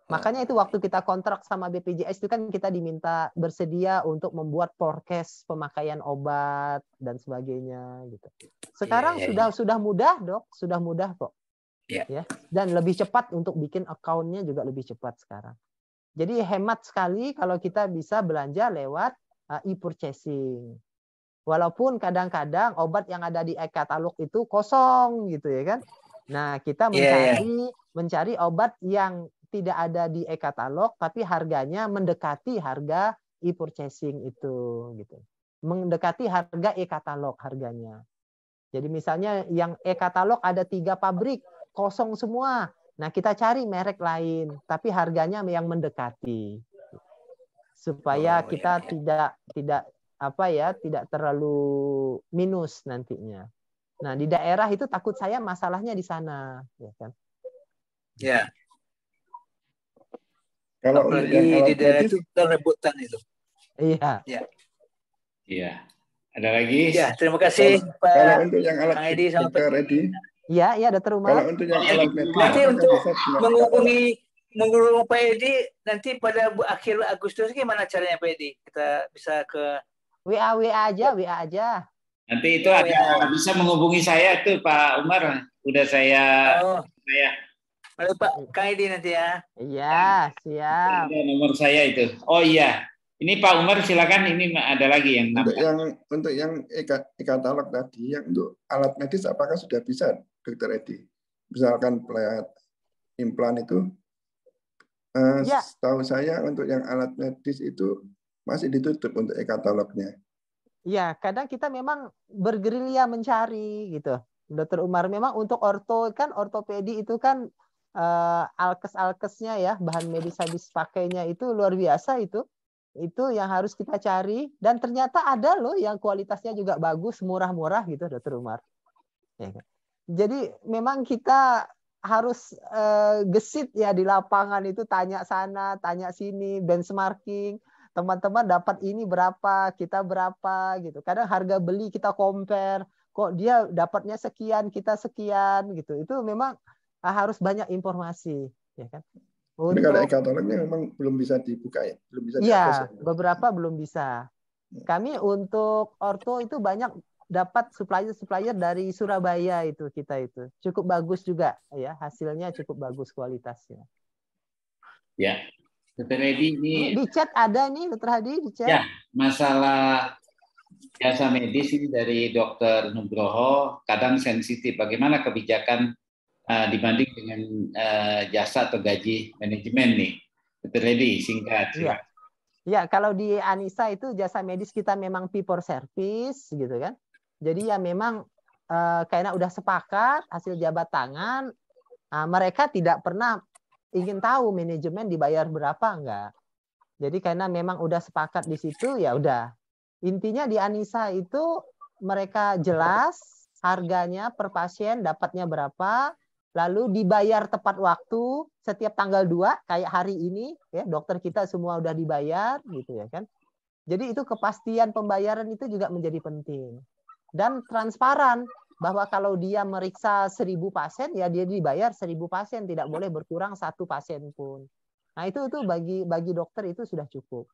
Makanya itu waktu kita kontrak sama BPJS itu kan kita diminta bersedia untuk membuat forecast pemakaian obat dan sebagainya gitu. Sekarang sudah mudah, Dok, sudah mudah kok. Ya. Dan lebih cepat untuk bikin account-nya juga lebih cepat sekarang. Jadi hemat sekali kalau kita bisa belanja lewat e-purchasing. Walaupun kadang-kadang obat yang ada di e-katalog itu kosong gitu ya kan. Nah, kita mencari obat yang tidak ada di e-katalog tapi harganya mendekati harga e-purchasing itu gitu. Mendekati harga e-katalog harganya. Jadi misalnya yang e-katalog ada 3 pabrik, kosong semua. Nah, kita cari merek lain tapi harganya yang mendekati. Supaya kita tidak terlalu minus nantinya. Nah, di daerah itu takut saya masalahnya di sana, ya kan? Ya. Kalau apalagi di daerah itu rebutan itu. Iya. Ya. Iya. Ada lagi? Ya, terima kasih Pak. Kalau untuk yang alat Edi sama Dr. Edi. Iya, Dr. Umar. Kalau untuk yang alat medis, nanti untuk menghubungi Pak Edi nanti pada akhir Agustus gimana caranya Pak Edi? Kita bisa ke WA aja. Nanti itu bisa menghubungi saya tuh Pak Umar. Udah saya. Halo Pak Kang Edi nanti ya. Iya, siap. Ada nomor saya itu. Oh iya. Ini Pak Umar silakan. Ini ada lagi yang untuk yang e-katalog tadi, yang untuk alat medis apakah sudah bisa, Dr. Edi? Misalkan plat implan itu, setahu saya untuk yang alat medis itu masih ditutup untuk e-katalognya. Ya, kadang kita memang bergerilya mencari gitu. Dokter Umar, memang untuk ortopedi itu kan alkes-alkesnya ya, bahan medis habis pakainya itu luar biasa itu. Itu yang harus kita cari, dan ternyata ada loh yang kualitasnya juga bagus, murah-murah gitu, Dokter Umar. Ya kan? Jadi memang kita harus gesit ya di lapangan itu, tanya sana, tanya sini, benchmarking. Teman-teman dapat ini berapa, kita berapa gitu. Kadang harga beli kita compare, kok dia dapatnya sekian, kita sekian gitu. Itu memang harus banyak informasi, ya kan. Tapi kalau e-katalognya memang belum bisa dibuka ya, belum bisa diakses. Iya, beberapa belum bisa. Kami untuk orto itu banyak dapat supplier dari Surabaya itu, kita itu cukup bagus juga ya, hasilnya cukup bagus kualitasnya. Ya, Dr. Edi ini di chat ada nih, Dr. Hadi di chat. Ya, masalah jasa medis ini dari Dr. Nugroho kadang sensitif. Bagaimana kebijakan dibanding dengan jasa atau gaji manajemen nih, Dr. Edi, singkat. Iya. Ya, kalau di Anissa itu jasa medis kita memang fee for service gitu kan. Jadi ya memang karena udah sepakat hasil jabat tangan, mereka tidak pernah ingin tahu manajemen dibayar berapa, enggak. Jadi karena memang udah sepakat di situ, ya udah. Intinya di Anissa itu mereka jelas harganya per pasien dapatnya berapa, lalu dibayar tepat waktu setiap tanggal 2 kayak hari ini ya, dokter kita semua udah dibayar gitu ya kan. Jadi itu kepastian pembayaran itu juga menjadi penting. Dan transparan bahwa kalau dia meriksa 1.000 pasien ya dia dibayar 1.000 pasien, tidak boleh berkurang 1 pasien pun. Nah itu bagi dokter itu sudah cukup.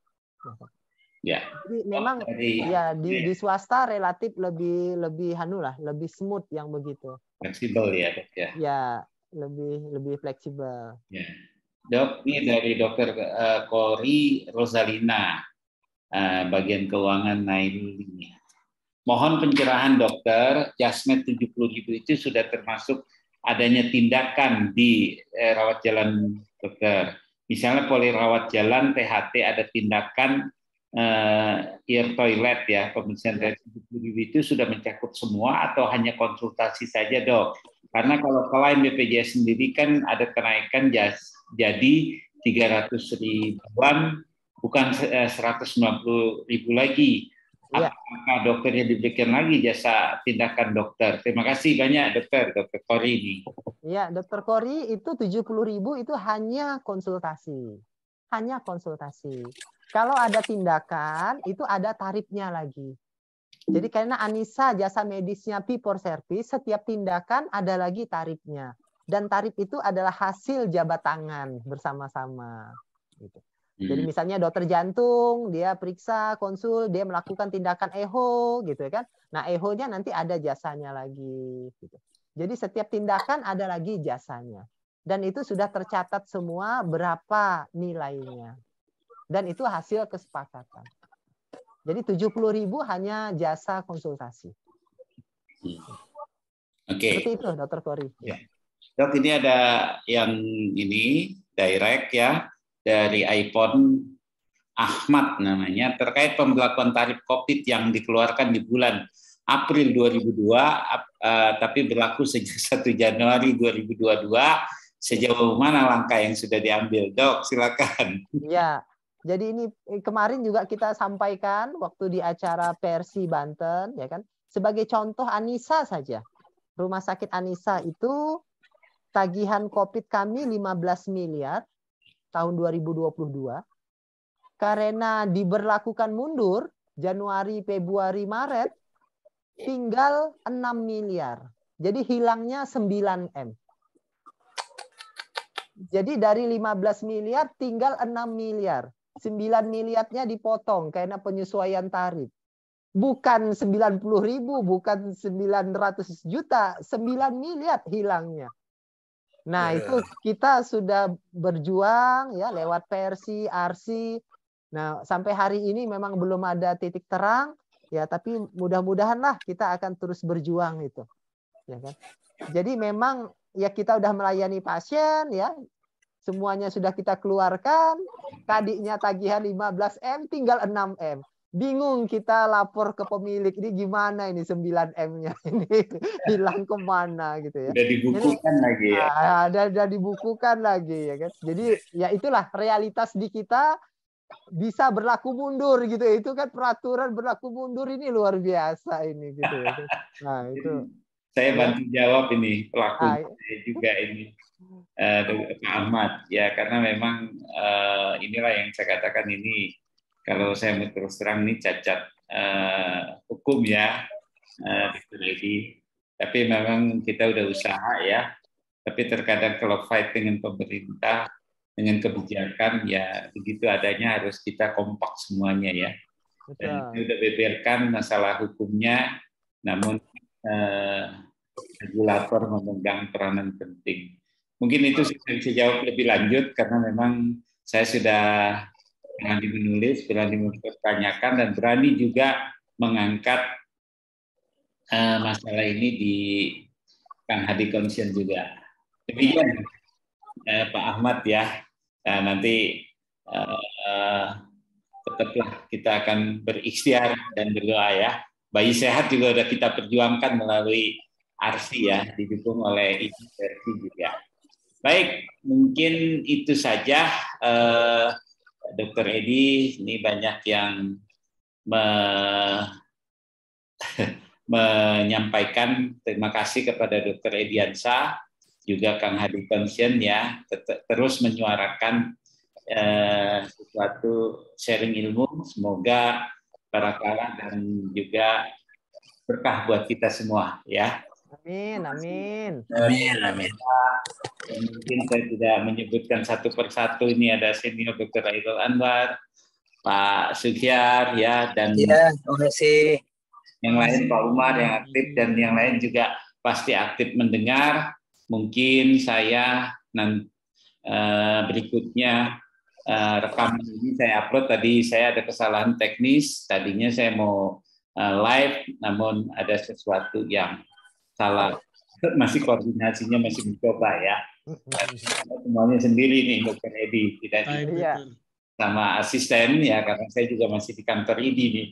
Ya. Jadi memang ya di swasta relatif lebih lebih smooth yang begitu. Fleksibel ya, Dok ya. Ya, lebih fleksibel. Ya. Dok, ini dari Dokter Kori Rosalina, bagian keuangan Naili. Mohon pencerahan dokter, Jasmed 70.000 itu sudah termasuk adanya tindakan di rawat jalan dokter. Misalnya poli rawat jalan, THT, ada tindakan ear toilet ya, pembersihan toilet 70.000 itu sudah mencakup semua atau hanya konsultasi saja dok? Karena kalau klaim BPJS sendiri kan ada kenaikan jadi 300 ribuan, bukan 190.000 lagi. Apakah dokternya diberikan lagi jasa tindakan dokter? Terima kasih banyak Dokter Kori ini. Ya, Dokter Kori itu 70.000 itu hanya konsultasi. Hanya konsultasi. Kalau ada tindakan itu ada tarifnya lagi. Jadi karena Anissa jasa medisnya fee for service, setiap tindakan ada lagi tarifnya. Dan tarif itu adalah hasil jabat tangan bersama-sama. Gitu. Jadi misalnya dokter jantung, dia periksa, konsul, dia melakukan tindakan echo, gitu kan. Nah, echo-nya nanti ada jasanya lagi. Gitu. Jadi setiap tindakan ada lagi jasanya. Dan itu sudah tercatat semua berapa nilainya. Dan itu hasil kesepakatan. Jadi 70.000 hanya jasa konsultasi. Oke. Seperti itu, Dokter Kori. Ya. Dok, ini ada yang ini direct ya. Dari iPhone Ahmad namanya, terkait pembelakuan tarif COVID yang dikeluarkan di bulan April 2002, tapi berlaku sejak 1 Januari 2022. Sejauh mana langkah yang sudah diambil, Dok? Silakan. Ya, jadi ini kemarin juga kita sampaikan waktu di acara Persi Banten, ya kan? Sebagai contoh Anissa saja, Rumah Sakit Anissa itu tagihan COVID kami 15 miliar. Tahun 2022, karena diberlakukan mundur Januari, Februari, Maret, tinggal 6 miliar. Jadi hilangnya 9 M. Jadi dari 15 miliar tinggal 6 miliar. 9 miliarnya dipotong karena penyesuaian tarif. Bukan 90.000, bukan 900 juta, 9 miliar hilangnya. Nah, itu kita sudah berjuang ya lewat Persi, RC. Nah, sampai hari ini memang belum ada titik terang ya, tapi mudah-mudahan lah kita akan terus berjuang itu. Ya kan? Jadi memang ya kita udah melayani pasien ya. Semuanya sudah kita keluarkan. Tadinya tagihan 15 M tinggal 6 M. bingung kita lapor ke pemilik ini gimana ini 9M-nya ini hilang kemana gitu ya. Udah dibukukan lagi ya. Ada dibukukan lagi ya kan. Jadi ya itulah realitas di kita bisa berlaku mundur gitu ya. Itu kan peraturan berlaku mundur ini luar biasa ini gitu ya. Nah, itu saya bantu jawab ini pelaku juga ini Pak Ahmad ya, karena memang inilah yang saya katakan ini kalau saya mau terus terang ini cacat hukum ya, Dr. Edi. Tapi memang kita udah usaha ya. Tapi terkadang kalau fight dengan pemerintah, dengan kebijakan ya begitu adanya harus kita kompak semuanya ya. Dan kita udah beberkan masalah hukumnya, namun regulator memegang peranan penting. Mungkin itu saya bisa jawab lebih lanjut karena memang saya sudah berani menulis, berani mempertanyakan, dan berani juga mengangkat masalah ini di Kang Hadi Conscience juga. Demikian Pak Ahmad ya. Nah, nanti tetaplah kita akan berikhtiar dan berdoa ya. Bayi sehat juga sudah kita perjuangkan melalui RC ya, didukung oleh Ibu Versi juga. Baik, mungkin itu saja. Dr. Edi, ini banyak yang menyampaikan terima kasih kepada Dr. Ediansa, juga Kang Hadi Conscience ya, terus menyuarakan sesuatu sharing ilmu, semoga barakah dan juga berkah buat kita semua ya. Amin, amin. Amin, amin. Mungkin saya tidak menyebutkan satu persatu, ini ada senior Dr. Aidul Anwar, Pak Suhyar ya, dan terima kasih. Yang lain Pak Umar yang aktif, dan yang lain juga pasti aktif mendengar. Mungkin saya berikutnya rekaman ini saya upload. Tadi saya ada kesalahan teknis, tadinya saya mau live, namun ada sesuatu yang salah. Masih koordinasinya masih mencoba ya. Semuanya sendiri nih Dr. Edi, tidak sama asisten ya, karena saya juga masih di kantor IDI nih.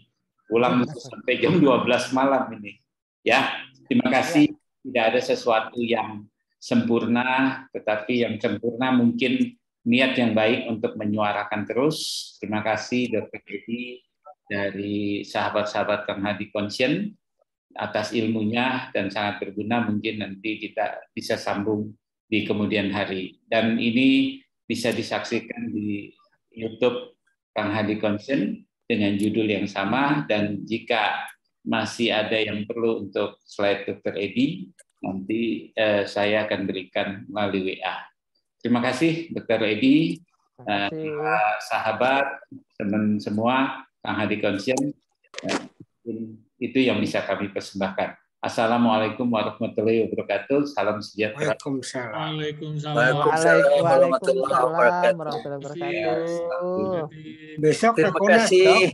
Pulang sampai jam 12 malam ini. Ya, terima kasih. Tidak ada sesuatu yang sempurna, tetapi yang sempurna mungkin niat yang baik untuk menyuarakan terus. Terima kasih Dr. Edi dari sahabat-sahabat Kang Hadi Conscience atas ilmunya, dan sangat berguna. Mungkin nanti kita bisa sambung di kemudian hari. Dan ini bisa disaksikan di YouTube Kang Hadi Conscience dengan judul yang sama, dan jika masih ada yang perlu untuk slide Dr. Edi, nanti saya akan berikan melalui WA. Terima kasih Dr. Edi, sahabat, teman semua, Kang Hadi Conscience. Itu yang bisa kami persembahkan. Assalamualaikum warahmatullahi wabarakatuh. Salam sejahtera. Waalaikumsalam. Waalaikumsalam warahmatullahi wabarakatuh. Besok terima kasih.